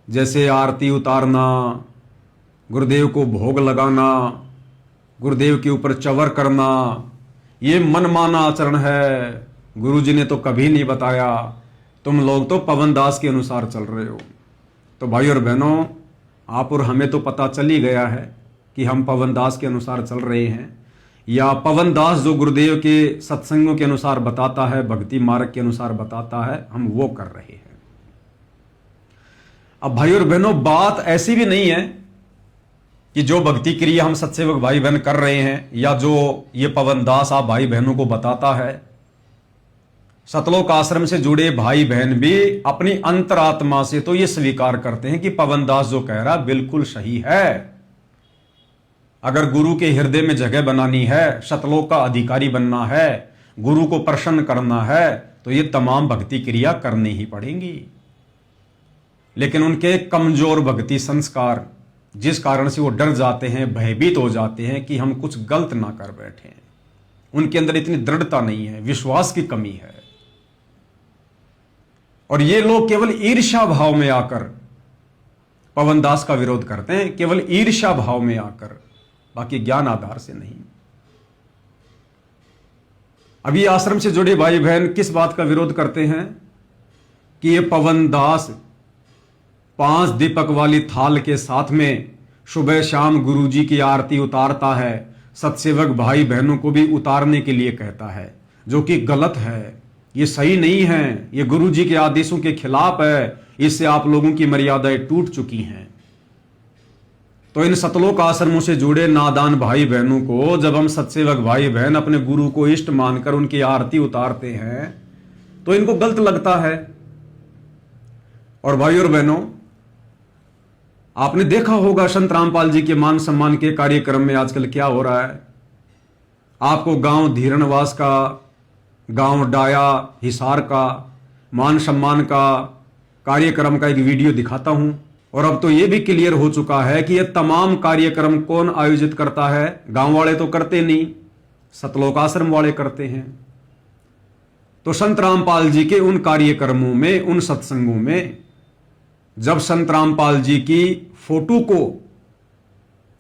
Speaker 1: जैसे आरती उतारना, गुरुदेव को भोग लगाना, गुरुदेव के ऊपर चवर करना, ये मनमाना आचरण है, गुरुजी ने तो कभी नहीं बताया, तुम लोग तो पवन दास के अनुसार चल रहे हो। तो भाई और बहनों, आप और हमें तो पता चल ही गया है कि हम पवन दास के अनुसार चल रहे हैं, या पवन दास जो गुरुदेव के सत्संगों के अनुसार बताता है, भक्ति मार्ग के अनुसार बताता है, हम वो कर रहे हैं। अब भाई और बहनों, बात ऐसी भी नहीं है कि जो भक्ति क्रिया हम सत्सेवक भाई बहन कर रहे हैं, या जो ये पवन दास आप भाई बहनों को बताता है, सतलोक आश्रम से जुड़े भाई बहन भी अपनी अंतरात्मा से तो ये स्वीकार करते हैं कि पवन दास जो कह रहा बिल्कुल सही है। अगर गुरु के हृदय में जगह बनानी है, सतलोक का अधिकारी बनना है, गुरु को प्रसन्न करना है, तो ये तमाम भक्ति क्रिया करनी ही पड़ेंगी। लेकिन उनके कमजोर भक्ति संस्कार, जिस कारण से वो डर जाते हैं, भयभीत हो जाते हैं कि हम कुछ गलत ना कर बैठे, उनके अंदर इतनी दृढ़ता नहीं है, विश्वास की कमी है। और ये लोग केवल ईर्ष्या भाव में आकर पवन दास का विरोध करते हैं, केवल ईर्ष्या भाव में आकर, बाकी ज्ञान आधार से नहीं। अभी आश्रम से जुड़े भाई बहन किस बात का विरोध करते हैं कि ये पवन दास 5 दीपक वाली थाल के साथ में सुबह शाम गुरुजी की आरती उतारता है, सत्सेवक भाई बहनों को भी उतारने के लिए कहता है, जो कि गलत है, ये सही नहीं है, ये गुरुजी के आदेशों के खिलाफ है, इससे आप लोगों की मर्यादाएं टूट चुकी हैं। तो इन सतलोक आश्रमों से जुड़े नादान भाई बहनों को जब हम सत्सेवक भाई बहन अपने गुरु को इष्ट मानकर उनकी आरती उतारते हैं तो इनको गलत लगता है। और भाई और बहनों, आपने देखा होगा संत रामपाल जी के मान सम्मान के कार्यक्रम में आजकल क्या हो रहा है। आपको गांव धीरणवास का, गांव डाया हिसार का मान सम्मान का कार्यक्रम का एक वीडियो दिखाता हूं। और अब तो यह भी क्लियर हो चुका है कि यह तमाम कार्यक्रम कौन आयोजित करता है। गांव वाले तो करते नहीं, सतलोक आश्रम वाले करते हैं। तो संत रामपाल जी के उन कार्यक्रमों में, उन सत्संगों में जब संत रामपाल जी की फोटो को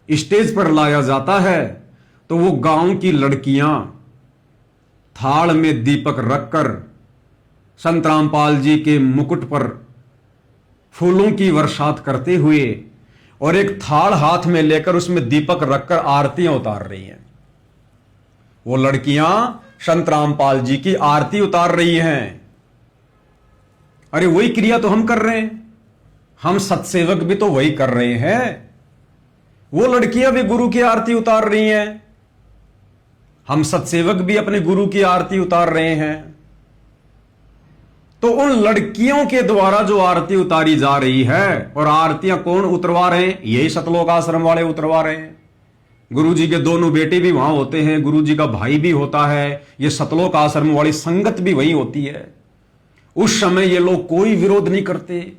Speaker 1: स्टेज पर लाया जाता है तो वो गांव की लड़कियां थाल में दीपक रखकर संत रामपाल जी के मुकुट पर फूलों की वर्षात करते हुए और एक थाल हाथ में लेकर उसमें दीपक रखकर आरतियां उतार रही हैं। वो लड़कियां संत रामपाल जी की आरती उतार रही हैं। अरे वही क्रिया तो हम कर रहे हैं, हम सत्सेवक भी तो वही कर रहे हैं। वो लड़कियां भी गुरु की आरती उतार रही हैं, हम सत्सेवक भी अपने गुरु की आरती उतार रहे हैं। तो उन लड़कियों के द्वारा जो आरती उतारी जा रही है, और आरतियां कौन उतरवा रहे हैं? यही सतलोक आश्रम वाले उतरवा रहे हैं। गुरु जी के दोनों बेटे भी वहां होते हैं, गुरु जी का भाई भी होता है, ये सतलोक आश्रम वाली संगत भी वही होती है। उस समय ये लोग कोई विरोध नहीं करते,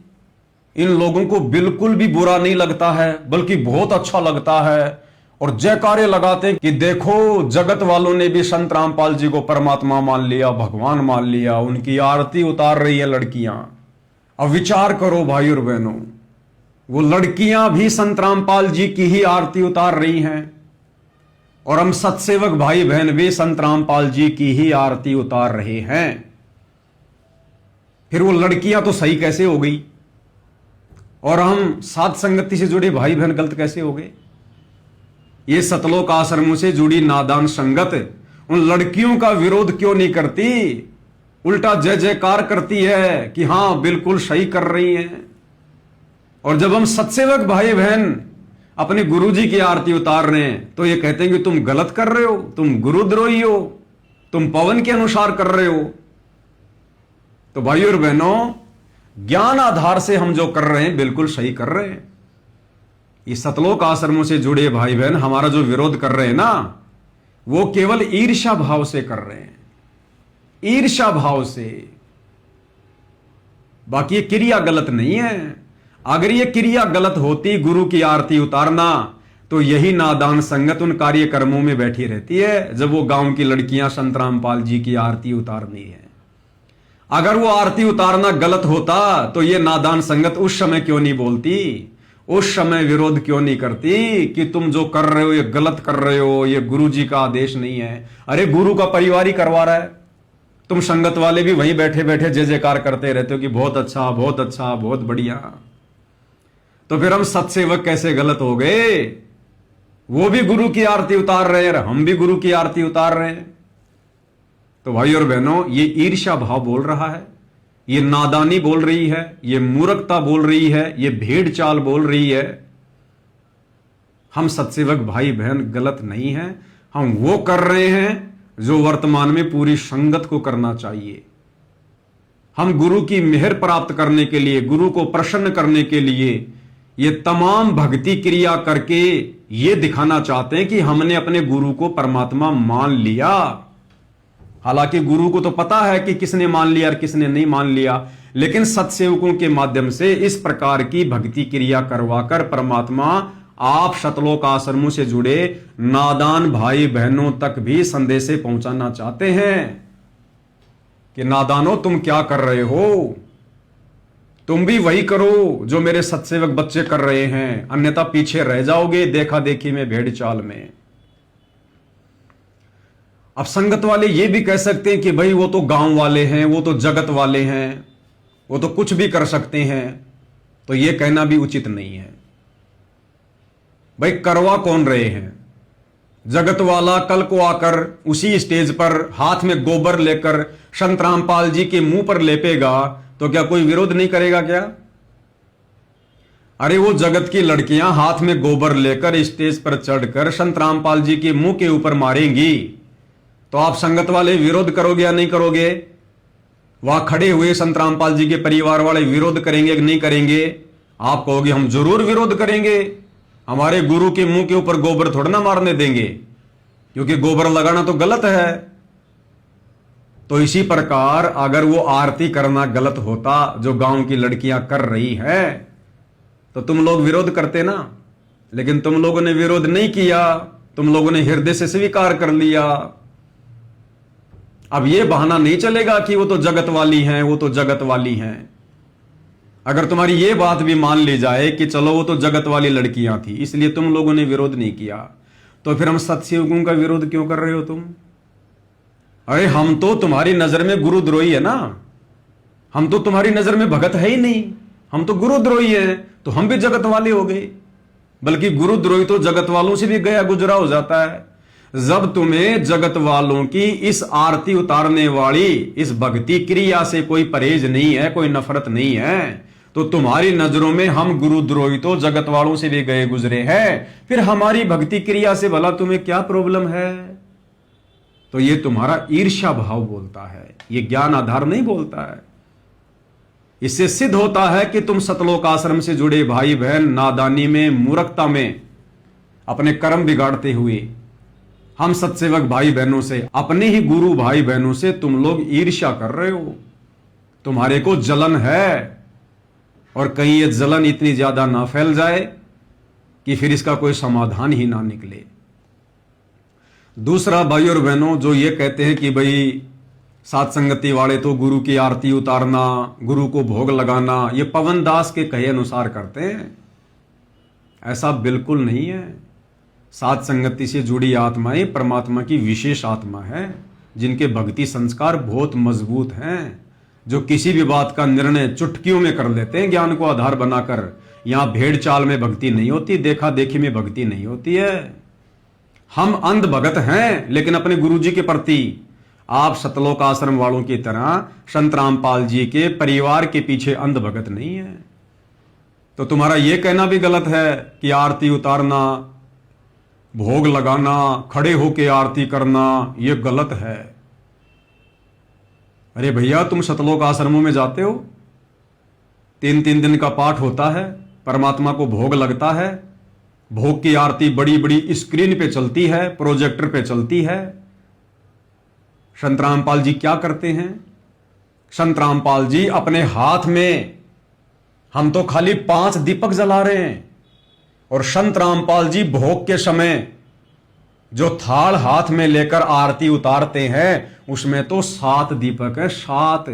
Speaker 1: इन लोगों को बिल्कुल भी बुरा नहीं लगता है, बल्कि बहुत अच्छा लगता है और जयकारे लगाते कि देखो जगत वालों ने भी संत रामपाल जी को परमात्मा मान लिया, भगवान मान लिया, उनकी आरती उतार रही है लड़कियां। अब विचार करो भाई और बहनों, वो लड़कियां भी संत रामपाल जी की ही आरती उतार रही हैं और हम सत्सेवक भाई बहन भी संत रामपाल जी की ही आरती उतार रहे हैं। फिर वो लड़कियां तो सही कैसे हो गई और हम साध संगति से जुड़े भाई बहन गलत कैसे हो गए? ये सतलोक आश्रमों से जुड़ी नादान संगत उन लड़कियों का विरोध क्यों नहीं करती, उल्टा जय जयकार करती है कि हां बिल्कुल सही कर रही हैं। और जब हम सत्सेवक भाई बहन अपने गुरुजी की आरती उतार रहे हैं तो ये कहते हैं कि तुम गलत कर रहे हो, तुम गुरुद्रोही हो, तुम पवन के अनुसार कर रहे हो। तो भाई और बहनों, ज्ञान आधार से हम जो कर रहे हैं बिल्कुल सही कर रहे हैं। ये सतलोक आश्रमों से जुड़े भाई बहन हमारा जो विरोध कर रहे हैं ना, वो केवल ईर्ष्या भाव से कर रहे हैं, ईर्ष्या भाव से। बाकी ये क्रिया गलत नहीं है। अगर ये क्रिया गलत होती, गुरु की आरती उतारना, तो यही नादान संगत उन कार्यक्रमों में बैठी रहती है जब वो गांव की लड़कियां संत रामपाल जी की आरती उतारनी है। अगर वो आरती उतारना गलत होता तो ये नादान संगत उस समय क्यों नहीं बोलती, उस समय विरोध क्यों नहीं करती कि तुम जो कर रहे हो ये गलत कर रहे हो, ये गुरु जी का आदेश नहीं है। अरे गुरु का परिवार ही करवा रहा है, तुम संगत वाले भी वहीं बैठे बैठे जय जयकार करते रहते हो कि बहुत अच्छा, बहुत अच्छा, बहुत बढ़िया। तो फिर हम सत्सेवक कैसे गलत हो गए? वो भी गुरु की आरती उतार रहे हैं, हम भी गुरु की आरती उतार रहे हैं। तो भाई और बहनों, ये ईर्ष्या भाव बोल रहा है, ये नादानी बोल रही है, ये मूर्खता बोल रही है, ये भेड़ चाल बोल रही है। हम सत्सेवक भाई बहन गलत नहीं हैं, हम वो कर रहे हैं जो वर्तमान में पूरी संगत को करना चाहिए। हम गुरु की मेहर प्राप्त करने के लिए, गुरु को प्रसन्न करने के लिए ये तमाम भक्ति क्रिया करके ये दिखाना चाहते हैं कि हमने अपने गुरु को परमात्मा मान लिया। हालांकि गुरु को तो पता है कि किसने मान लिया और किसने नहीं मान लिया, लेकिन सत्सेवकों के माध्यम से इस प्रकार की भक्ति क्रिया करवाकर परमात्मा आप सतलोक आश्रमों से जुड़े नादान भाई बहनों तक भी संदेशे पहुंचाना चाहते हैं कि नादानो, तुम क्या कर रहे हो? तुम भी वही करो जो मेरे सत्सेवक बच्चे कर रहे हैं, अन्यथा पीछे रह जाओगे देखा देखी में, भेड़ चाल में। अब संगत वाले ये भी कह सकते हैं कि भाई वो तो गांव वाले हैं, वो तो जगत वाले हैं, वो तो कुछ भी कर सकते हैं। तो ये कहना भी उचित नहीं है। भाई करवा कौन रहे हैं? जगत वाला कल को आकर उसी स्टेज पर हाथ में गोबर लेकर संत रामपाल जी के मुंह पर लेपेगा तो क्या कोई विरोध नहीं करेगा क्या? अरे वो जगत की लड़कियां हाथ में गोबर लेकर स्टेज पर चढ़कर संत रामपाल जी के मुंह के ऊपर मारेंगी तो आप संगत वाले विरोध करोगे या नहीं करोगे? वहां खड़े हुए संत रामपाल जी के परिवार वाले विरोध करेंगे कि नहीं करेंगे? आप कहोगे हम जरूर विरोध करेंगे, हमारे गुरु के मुंह के ऊपर गोबर थोड़ा ना मारने देंगे, क्योंकि गोबर लगाना तो गलत है। तो इसी प्रकार अगर वो आरती करना गलत होता जो गांव की लड़कियां कर रही है तो तुम लोग विरोध करते ना, लेकिन तुम लोगों ने विरोध नहीं किया, तुम लोगों ने हृदय से स्वीकार कर लिया। अब ये बहाना नहीं चलेगा कि वो तो जगत वाली हैं, वो तो जगत वाली हैं। अगर तुम्हारी ये बात भी मान ली जाए कि चलो वो तो जगत वाली लड़कियां थी इसलिए तुम लोगों ने विरोध नहीं किया, तो फिर हम सत्सेवकों का विरोध क्यों कर रहे हो तुम? अरे हम तो तुम्हारी नजर में गुरुद्रोही है ना, हम तो तुम्हारी नजर में भगत है ही नहीं, हम तो गुरुद्रोही है, तो हम भी जगत वाले हो गए। बल्कि गुरुद्रोही तो जगत वालों से भी गया गुजरा हो जाता है। जब तुम्हें जगत वालों की इस आरती उतारने वाली इस भक्ति क्रिया से कोई परहेज नहीं है, कोई नफरत नहीं है, तो तुम्हारी नजरों में हम गुरुद्रोही तो जगत वालों से भी गए गुजरे हैं, फिर हमारी भक्ति क्रिया से भला तुम्हें क्या प्रॉब्लम है? तो ये तुम्हारा ईर्ष्या भाव बोलता है, ये ज्ञान आधार नहीं बोलता है। इससे सिद्ध होता है कि तुम सतलोक आश्रम से जुड़े भाई बहन नादानी में, मूर्खता में अपने कर्म बिगाड़ते हुए हम सत्सेवक भाई बहनों से, अपने ही गुरु भाई बहनों से तुम लोग ईर्ष्या कर रहे हो, तुम्हारे को जलन है। और कहीं ये जलन इतनी ज्यादा ना फैल जाए कि फिर इसका कोई समाधान ही ना निकले। दूसरा, भाई और बहनों, जो ये कहते हैं कि भाई सात संगति वाले तो गुरु की आरती उतारना, गुरु को भोग लगाना, ये पवन दास के कहे अनुसार करते हैं, ऐसा बिल्कुल नहीं है। सात संगति से जुड़ी आत्माएं परमात्मा की विशेष आत्मा है, जिनके भक्ति संस्कार बहुत मजबूत हैं, जो किसी भी बात का निर्णय चुटकियों में कर लेते हैं ज्ञान को आधार बनाकर। यहां भेड़ चाल में भक्ति नहीं होती, देखा देखी में भक्ति नहीं होती है। हम अंध भगत हैं, लेकिन अपने गुरु जी के प्रति आप सतलोक आश्रम वालों की तरह संत रामपाल जी के परिवार के पीछे अंध भगत नहीं है। तो तुम्हारा यह कहना भी गलत है कि आरती उतारना, भोग लगाना, खड़े होके आरती करना, यह गलत है। अरे भैया, तुम सतलोक आश्रमों में जाते हो, 3-3 दिन का पाठ होता है, परमात्मा को भोग लगता है, भोग की आरती बड़ी बड़ी स्क्रीन पे चलती है, प्रोजेक्टर पे चलती है। संत रामपाल जी क्या करते हैं? संत रामपाल जी अपने हाथ में, हम तो खाली 5 दीपक जला रहे हैं, और संत रामपाल जी भोग के समय जो थाल हाथ में लेकर आरती उतारते हैं उसमें तो 7 दीपक है, 7।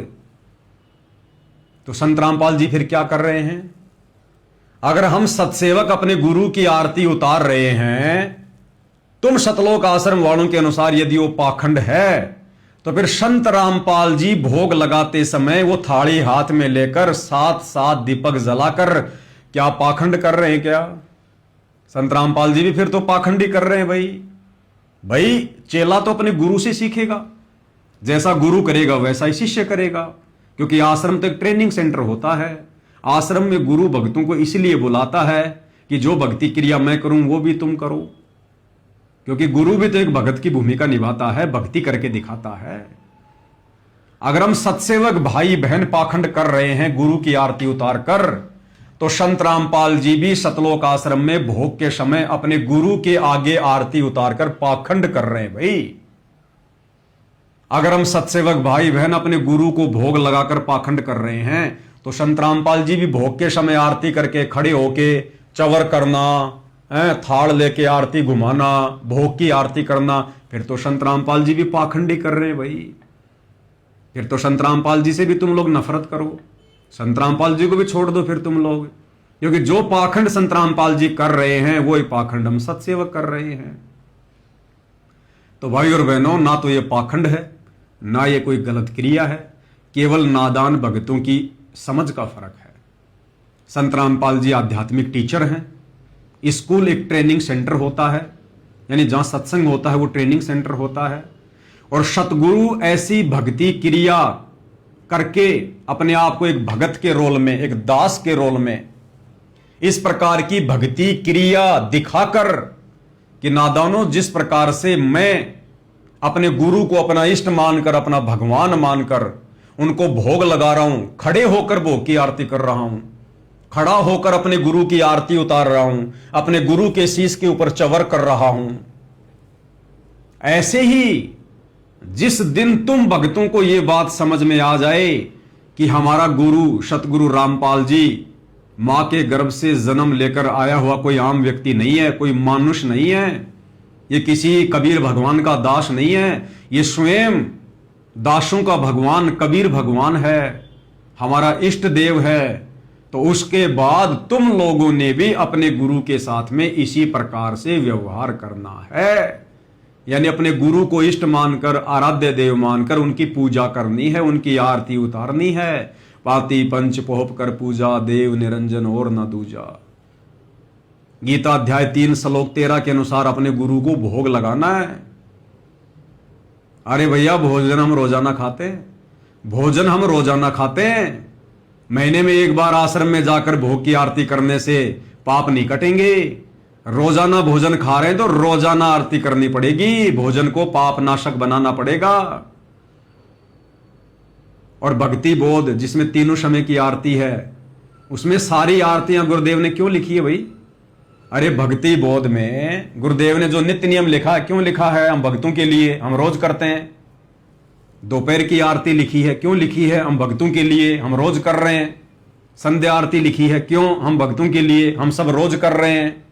Speaker 1: तो संत रामपाल जी फिर क्या कर रहे हैं? अगर हम सत्सेवक अपने गुरु की आरती उतार रहे हैं, तुम सतलोक आश्रम वालों के अनुसार यदि वो पाखंड है, तो फिर संत रामपाल जी भोग लगाते समय वो थाली हाथ में लेकर 7-7 दीपक जलाकर क्या पाखंड कर रहे हैं क्या? संत रामपाल जी भी फिर तो पाखंडी कर रहे हैं। भाई चेला तो अपने गुरु से सीखेगा, जैसा गुरु करेगा वैसा ही शिष्य करेगा, क्योंकि आश्रम तो एक ट्रेनिंग सेंटर होता है। आश्रम में गुरु भक्तों को इसलिए बुलाता है कि जो भक्ति क्रिया मैं करूं वो भी तुम करो, क्योंकि गुरु भी तो एक भगत की भूमिका निभाता है, भक्ति करके दिखाता है। अगर हम सत्सेवक भाई बहन पाखंड कर रहे हैं गुरु की आरती उतार कर, तो संत रामपाल जी भी सतलोक आश्रम में भोग के समय अपने गुरु के आगे आरती उतारकर पाखंड कर रहे हैं। भाई अगर हम सत्सेवक भाई बहन अपने गुरु को भोग लगाकर पाखंड कर रहे हैं, तो संत रामपाल जी भी भोग के समय आरती करके खड़े होके चवर करना, थाल लेके आरती घुमाना, भोग की आरती करना, फिर तो संत रामपाल जी भी पाखंडी कर रहे हैं। भाई फिर तो संत रामपाल जी से भी तुम लोग नफरत करो, संत रामपाल जी को भी छोड़ दो फिर तुम लोग, क्योंकि जो पाखंड संत रामपाल जी कर रहे हैं वो ही पाखंड हम सत्सेवक कर रहे हैं। तो भाई और बहनों, ना तो ये पाखंड है, ना ये कोई गलत क्रिया है, केवल नादान भगतों की समझ का फर्क है। संत रामपाल जी आध्यात्मिक टीचर हैं। स्कूल एक ट्रेनिंग सेंटर होता है, यानी जहां सत्संग होता है वो ट्रेनिंग सेंटर होता है, और सतगुरु ऐसी भक्ति क्रिया करके अपने आप को एक भगत के रोल में, एक दास के रोल में, इस प्रकार की भक्ति क्रिया दिखाकर कि नादानों, जिस प्रकार से मैं अपने गुरु को अपना इष्ट मानकर, अपना भगवान मानकर उनको भोग लगा रहा हूं, खड़े होकर भोग की आरती कर रहा हूं, खड़ा होकर अपने गुरु की आरती उतार रहा हूं, अपने गुरु के शीश के ऊपर चवर कर रहा हूं, ऐसे ही जिस दिन तुम भक्तों को यह बात समझ में आ जाए कि हमारा गुरु सतगुरु रामपाल जी मां के गर्भ से जन्म लेकर आया हुआ कोई आम व्यक्ति नहीं है, कोई मानुष नहीं है, ये किसी कबीर भगवान का दास नहीं है, ये स्वयं दासों का भगवान कबीर भगवान है, हमारा इष्ट देव है, तो उसके बाद तुम लोगों ने भी अपने गुरु के साथ में इसी प्रकार से व्यवहार करना है। यानी अपने गुरु को इष्ट मानकर, आराध्य देव मानकर उनकी पूजा करनी है, उनकी आरती उतारनी है। पाती पंच पोहप कर पूजा, देव निरंजन और न दूजा। गीता अध्याय 3 श्लोक 13 के अनुसार अपने गुरु को भोग लगाना है। अरे भैया, भोजन हम रोजाना खाते हैं, भोजन हम रोजाना खाते हैं। महीने में एक बार आश्रम में जाकर भोग की आरती करने से पाप नहीं कटेंगे। रोजाना भोजन खा रहे हैं तो रोजाना आरती करनी पड़ेगी, भोजन को पाप नाशक बनाना पड़ेगा। और भक्ति बोध जिसमें तीनों समय की आरती है, उसमें सारी आरतियां गुरुदेव ने क्यों लिखी है भाई? अरे भक्ति बोध में गुरुदेव ने जो नित्य नियम लिखा है, क्यों लिखा है? हम भक्तों के लिए, हम रोज करते हैं। दोपहर की आरती लिखी है, क्यों लिखी है? हम भक्तों के लिए, हम रोज कर रहे हैं। संध्या आरती लिखी है, क्यों? हम भक्तों के लिए, हम सब रोज कर रहे हैं।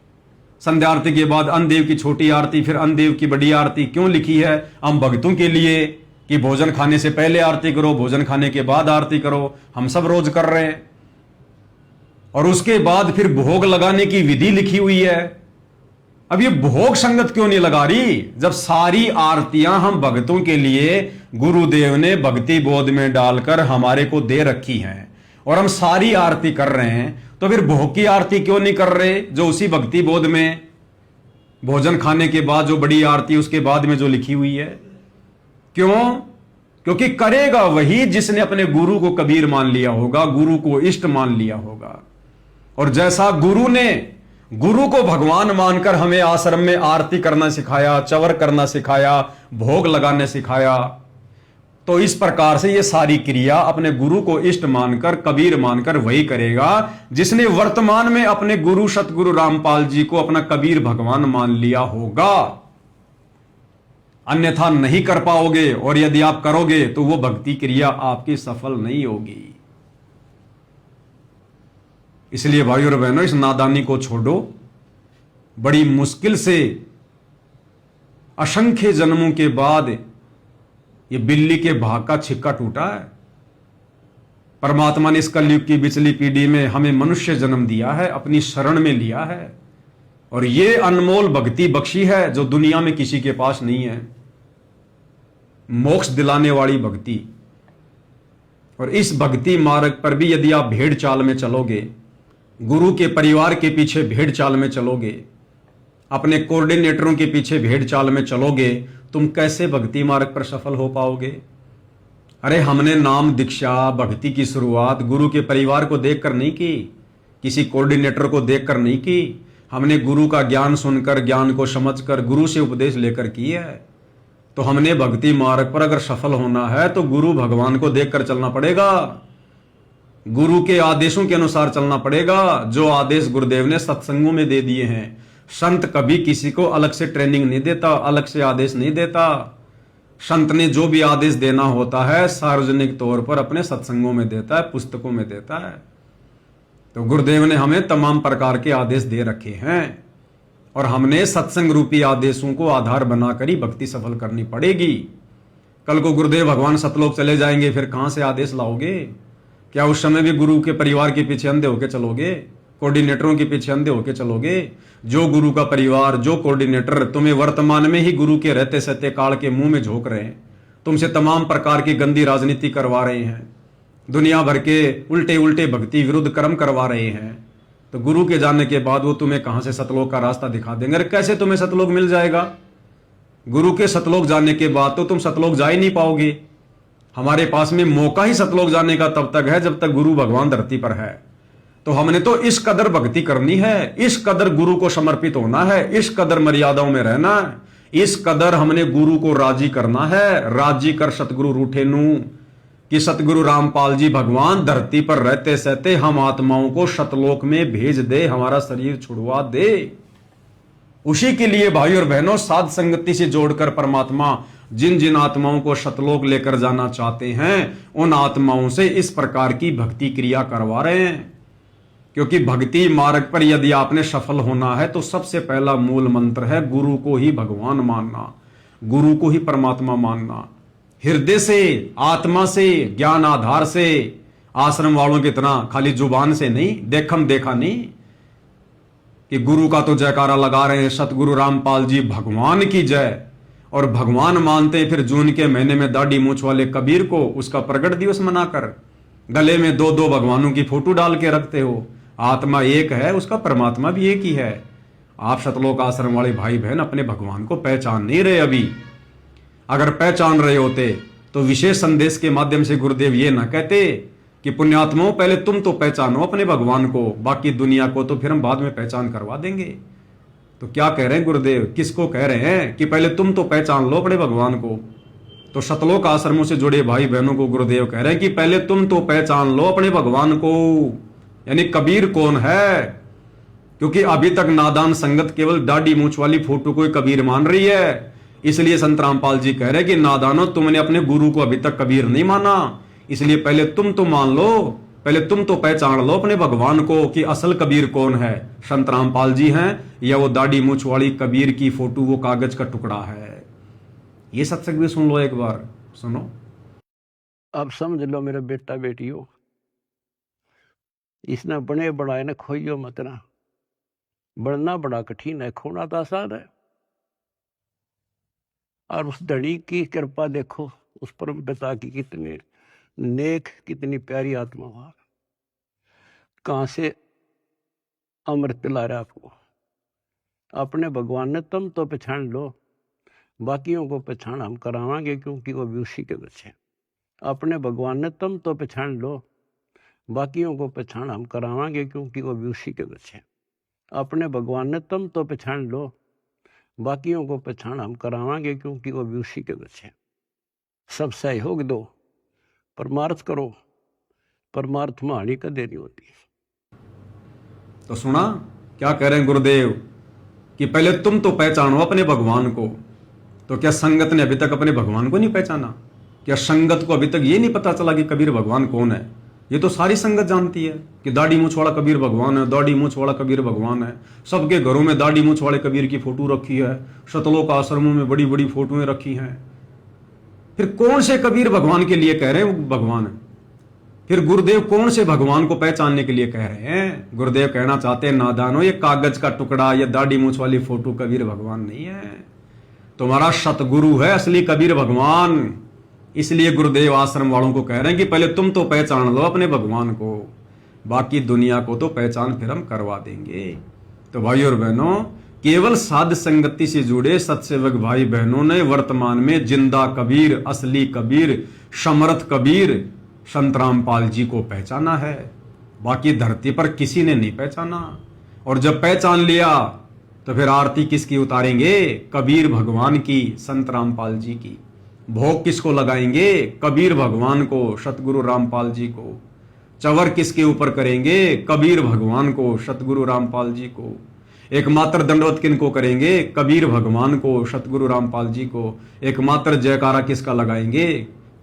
Speaker 1: संध्या आरती के बाद अन्नदेव की छोटी आरती, फिर अन्नदेव की बड़ी आरती क्यों लिखी है? हम भक्तों के लिए, कि भोजन खाने से पहले आरती करो, भोजन खाने के बाद आरती करो। हम सब रोज कर रहे हैं। और उसके बाद फिर भोग लगाने की विधि लिखी हुई है। अब ये भोग संगत क्यों नहीं लगा रही, जब सारी आरतियां हम भक्तों के लिए गुरुदेव ने भक्ति बोध में डालकर हमारे को दे रखी हैं और हम सारी आरती कर रहे हैं, तो फिर भोग की आरती क्यों नहीं कर रहे, जो उसी भक्ति बोध में भोजन खाने के बाद जो बड़ी आरती उसके बाद में जो लिखी हुई है? क्यों? क्योंकि करेगा वही जिसने अपने गुरु को कबीर मान लिया होगा, गुरु को इष्ट मान लिया होगा। और जैसा गुरु ने गुरु को भगवान मानकर हमें आश्रम में आरती करना सिखाया, चवर करना सिखाया, भोग लगाने सिखाया, तो इस प्रकार से ये सारी क्रिया अपने गुरु को इष्ट मानकर, कबीर मानकर वही करेगा जिसने वर्तमान में अपने गुरु सतगुरु रामपाल जी को अपना कबीर भगवान मान लिया होगा। अन्यथा नहीं कर पाओगे, और यदि आप करोगे तो वो भक्ति क्रिया आपकी सफल नहीं होगी। इसलिए भाइयों और बहनों, इस नादानी को छोड़ो। बड़ी मुश्किल से असंख्य जन्मों के बाद ये बिल्ली के भाग का छिक्का टूटा है। परमात्मा ने इस कलयुग की बिचली पीढ़ी में हमें मनुष्य जन्म दिया है, अपनी शरण में लिया है, और ये अनमोल भक्ति बख्शी है जो दुनिया में किसी के पास नहीं है, मोक्ष दिलाने वाली भक्ति। और इस भक्ति मार्ग पर भी यदि आप भेड़ चाल में चलोगे, गुरु के परिवार के पीछे भेड़ चाल में चलोगे, अपने कोऑर्डिनेटरों के पीछे भेड़ चाल में चलोगे, तुम कैसे भक्ति मार्ग पर सफल हो पाओगे? अरे हमने नाम दीक्षा भक्ति की शुरुआत गुरु के परिवार को देखकर नहीं की, किसी कोऑर्डिनेटर को देखकर नहीं की। हमने गुरु का ज्ञान सुनकर, ज्ञान को समझकर, गुरु से उपदेश लेकर की है। तो हमने भक्ति मार्ग पर अगर सफल होना है तो गुरु भगवान को देखकर चलना पड़ेगा, गुरु के आदेशों के अनुसार चलना पड़ेगा, जो आदेश गुरुदेव ने सत्संगों में दे दिए हैं। संत कभी किसी को अलग से ट्रेनिंग नहीं देता, अलग से आदेश नहीं देता। संत ने जो भी आदेश देना होता है सार्वजनिक तौर पर अपने सत्संगों में देता है, पुस्तकों में देता है। तो गुरुदेव ने हमें तमाम प्रकार के आदेश दे रखे हैं, और हमने सत्संग रूपी आदेशों को आधार बनाकर ही भक्ति सफल करनी पड़ेगी। कल को गुरुदेव भगवान सतलोक चले जाएंगे, फिर कहां से आदेश लाओगे? क्या उस समय भी गुरु के परिवार के पीछे अंधे होके चलोगे, कोऑर्डिनेटरों के पीछे अंधे होके चलोगे? जो गुरु का परिवार, जो कोऑर्डिनेटर तुम्हें वर्तमान में ही गुरु के रहते सहते काल के मुंह में झोंक रहे हैं, तुमसे तमाम प्रकार की गंदी राजनीति करवा रहे हैं, दुनिया भर के उल्टे उल्टे भक्ति विरुद्ध कर्म करवा रहे हैं, तो गुरु के जाने के बाद वो तुम्हें कहां से सतलोक का रास्ता दिखा देंगे? अरे कैसे तुम्हें सतलोक मिल जाएगा? गुरु के सतलोक जाने के बाद तो तुम सतलोक जा ही नहीं पाओगे। हमारे पास में मौका ही सतलोक जाने का तब तक है जब तक गुरु भगवान धरती पर है। तो हमने तो इस कदर भक्ति करनी है, इस कदर गुरु को समर्पित होना है, इस कदर मर्यादाओं में रहना है, इस कदर हमने गुरु को राजी करना है। राजी कर सतगुरु रूठे नू, कि सतगुरु रामपाल जी भगवान धरती पर रहते सहते हम आत्माओं को सतलोक में भेज दे, हमारा शरीर छुड़वा दे। उसी के लिए भाई और बहनों, साध संगति से जोड़कर परमात्मा जिन जिन आत्माओं को सतलोक लेकर जाना चाहते हैं, उन आत्माओं से इस प्रकार की भक्ति क्रिया करवा रहे हैं। क्योंकि भक्ति मार्ग पर यदि आपने सफल होना है तो सबसे पहला मूल मंत्र है गुरु को ही भगवान मानना, गुरु को ही परमात्मा मानना। हृदय से, आत्मा से, ज्ञान आधार से आश्रम वालों की तरह खाली जुबान से नहीं, देखम देखा नहीं कि गुरु का तो जयकारा लगा रहे हैं, सतगुरु रामपाल जी भगवान की जय, और भगवान मानते हैं फिर जून के महीने में दाढ़ी मूछ वाले कबीर को उसका प्रगट दिवस मनाकर गले में दो दो भगवानों की फोटो डाल के रखते हो। आत्मा एक है, उसका परमात्मा भी एक ही है। आप सतलोक आश्रम वाले भाई बहन अपने भगवान को पहचान नहीं रहे अभी। अगर पहचान रहे होते तो विशेष संदेश के माध्यम से गुरुदेव ये ना कहते कि पुण्यात्माओं पहले तुम तो पहचानो अपने भगवान को, बाकी दुनिया को तो फिर हम बाद में पहचान करवा देंगे। तो क्या कह रहे हैं गुरुदेव, किसको कह रहे हैं कि पहले तुम तो पहचान लो अपने भगवान को? तो सतलोक आश्रमों से जुड़े भाई बहनों को गुरुदेव कह रहे हैं कि पहले तुम तो पहचान लो अपने भगवान को, यानी कबीर कौन है। क्योंकि अभी तक नादान संगत केवल दाढ़ी मूछ वाली फोटो को कबीर मान रही है। इसलिए संत रामपाल जी कह रहे हैं कि नादानो, तुमने अपने गुरु को अभी तक कबीर नहीं माना, इसलिए पहले तुम तो मान लो, पहले तुम तो पहचान लो अपने भगवान को कि असल कबीर कौन है, संत रामपाल जी हैं या वो दाढ़ी मूछ वाली कबीर की फोटो वो कागज का टुकड़ा है। ये सत्संग भी सुन लो, एक बार सुनो।
Speaker 2: अब समझ लो मेरे बेटा बेटियों, इसने बने बढ़ाए ने खोइयो मत ना। बढ़ना बड़ा कठिन है, खोना तो आसान है। और उस धड़ी की कृपा देखो, उस परम पिता की कितने नेक, कितनी प्यारी आत्मा हुआ, कहां से अमृत पिला रहा आपको। अपने भगवान ने तुम तो पहचान लो, बाकियों को पहचान हम करावांगे क्योंकि वो भी उसी के बच्चे। अपने भगवान ने तुम तो पहचान लो, बाकियों को पहचान हम करावांगे क्योंकि वो भी उसी के बच्चे। अपने भगवान ने तुम तो पहचान लो, बाकियों को पहचान हम करावांगे क्योंकि वो भी उसी के बच्चे। सब सहयोग दो, परमार्थ करो, परमार्थ में हानि का देरी होती है।
Speaker 1: तो सुना क्या कह रहे हैं गुरुदेव कि पहले तुम तो पहचानो अपने भगवान को। तो क्या संगत ने अभी तक अपने भगवान को नहीं पहचाना? क्या संगत को अभी तक ये नहीं पता चला कि कबीर भगवान कौन है? ये तो सारी संगत जानती है कि दाढ़ी मूछ वाला कबीर भगवान है, दाढ़ी मूछ वाला कबीर भगवान है। सबके घरों में दाढ़ी मूछ वाले कबीर की फोटो रखी है, सतलोक आश्रमों में बड़ी बड़ी फोटोएं रखी हैं। फिर कौन से कबीर भगवान के लिए कह रहे हैं वो भगवान है? फिर गुरुदेव कौन से भगवान को पहचानने के लिए कह रहे हैं? गुरुदेव कहना चाहते हैं, नादानो, ये कागज का टुकड़ा, ये दाढ़ी मूछ वाली फोटो कबीर भगवान नहीं है, तुम्हारा सतगुरु है असली कबीर भगवान। इसलिए गुरुदेव आश्रम वालों को कह रहे हैं कि पहले तुम तो पहचान लो अपने भगवान को, बाकी दुनिया को तो पहचान फिर हम करवा देंगे। तो भाई और बहनों, केवल साध संगति से जुड़े सत्सेवक भाई बहनों ने वर्तमान में जिंदा कबीर, असली कबीर, समर्थ कबीर संत रामपाल जी को पहचाना है। बाकी धरती पर किसी ने नहीं पहचाना। और जब पहचान लिया तो फिर आरती किसकी उतारेंगे? कबीर भगवान की, संत रामपाल जी की। भोग किसको लगाएंगे? कबीर भगवान को, सतगुरु रामपाल जी को। चवर किसके ऊपर करेंगे? कबीर भगवान को, सतगुरु रामपाल जी को। एकमात्र दंडवत किनको करेंगे? कबीर भगवान को, सतगुरु रामपाल जी को। एकमात्र जयकारा किसका लगाएंगे?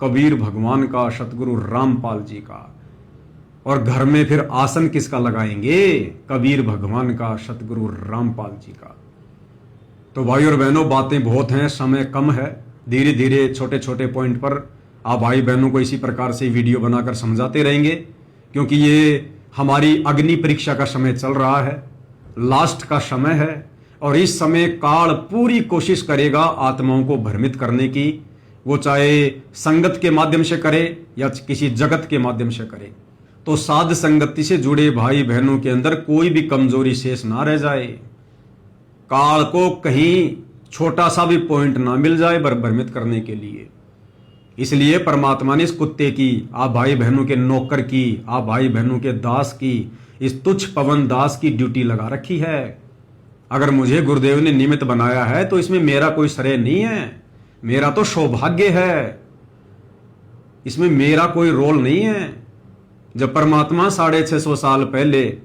Speaker 1: कबीर भगवान का, सतगुरु रामपाल जी का। और घर में फिर आसन किसका लगाएंगे? कबीर भगवान का, सतगुरु रामपाल जी का। तो भाई और बहनों, बातें बहुत हैं, समय कम है। धीरे धीरे छोटे छोटे पॉइंट पर आप भाई बहनों को इसी प्रकार से वीडियो बनाकर समझाते रहेंगे, क्योंकि ये हमारी अग्नि परीक्षा का समय चल रहा है, लास्ट का समय है। और इस समय काल पूरी कोशिश करेगा आत्माओं को भ्रमित करने की, वो चाहे संगत के माध्यम से करे या किसी जगत के माध्यम से करे। तो साध संगति से जुड़े भाई बहनों के अंदर कोई भी कमजोरी शेष ना रह जाए, काल को कहीं छोटा सा भी पॉइंट ना मिल जाए भ्रमित करने के लिए। इसलिए परमात्मा ने इस कुत्ते की, आप भाई बहनों के नौकर की, आप भाई बहनों के दास की, इस तुच्छ पवन दास की ड्यूटी लगा रखी है। अगर मुझे गुरुदेव ने निमित्त बनाया है तो इसमें मेरा कोई श्रेय नहीं है, मेरा तो सौभाग्य है, इसमें मेरा कोई रोल नहीं है। जब परमात्मा 650 साल पहले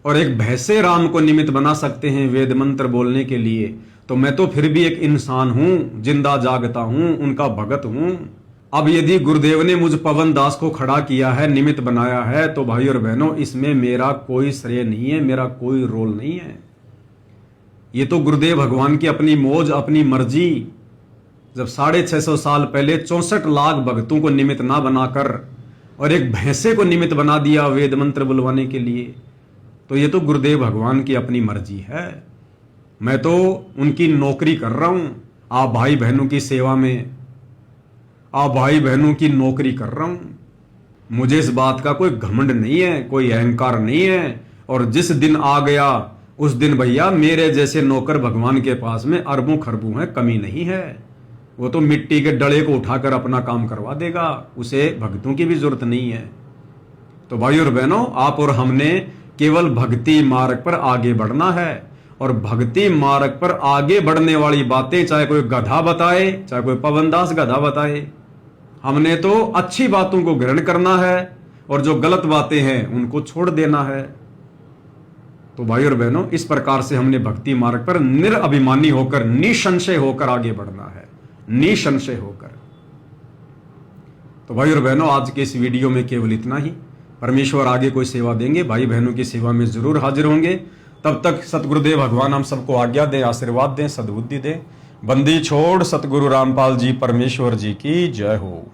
Speaker 1: और एक भैंसे राम को निमित्त बना सकते हैं वेद मंत्र बोलने के लिए, तो मैं तो फिर भी एक इंसान हूं, जिंदा जागता हूं, उनका भगत हूं। अब यदि गुरुदेव ने मुझ पवन दास को खड़ा किया है, निमित्त बनाया है, तो भाई और बहनों, इसमें मेरा कोई श्रेय नहीं है, मेरा कोई रोल नहीं है। ये तो गुरुदेव भगवान की अपनी मौज, अपनी मर्जी। जब 650 साल पहले 64 लाख भक्तों को निमित्त ना बनाकर और एक भैंसे को निमित्त बना दिया वेद मंत्र बुलवाने के लिए, तो ये तो गुरुदेव भगवान की अपनी मर्जी है। मैं तो उनकी नौकरी कर रहा हूं, आप भाई बहनों की सेवा में, आप भाई बहनों की नौकरी कर रहा हूं। मुझे इस बात का कोई घमंड नहीं है, कोई अहंकार नहीं है। और जिस दिन आ गया उस दिन भैया मेरे जैसे नौकर भगवान के पास में अरबों खरबों है, कमी नहीं है। वो तो मिट्टी के डले को उठाकर अपना काम करवा देगा, उसे भक्तों की भी जरूरत नहीं है। तो भाई और बहनों, आप और हमने केवल भक्ति मार्ग पर आगे बढ़ना है। और भक्ति मार्ग पर आगे बढ़ने वाली बातें चाहे कोई गधा बताए, चाहे कोई पवनदास गधा बताए, हमने तो अच्छी बातों को ग्रहण करना है और जो गलत बातें हैं उनको छोड़ देना है। तो भाई और बहनों, इस प्रकार से हमने भक्ति मार्ग पर निरअभिमानी होकर, निसंशय होकर आगे बढ़ना है, निसंशय होकर। तो भाई और बहनों, आज के इस वीडियो में केवल इतना ही। परमेश्वर आगे कोई सेवा देंगे, भाई बहनों की सेवा में जरूर हाजिर होंगे। तब तक सतगुरुदेव भगवान हम सबको आज्ञा दें, आशीर्वाद दें, सद्बुद्धि दें। बंदी छोड़ सतगुरु रामपाल जी परमेश्वर जी की जय हो।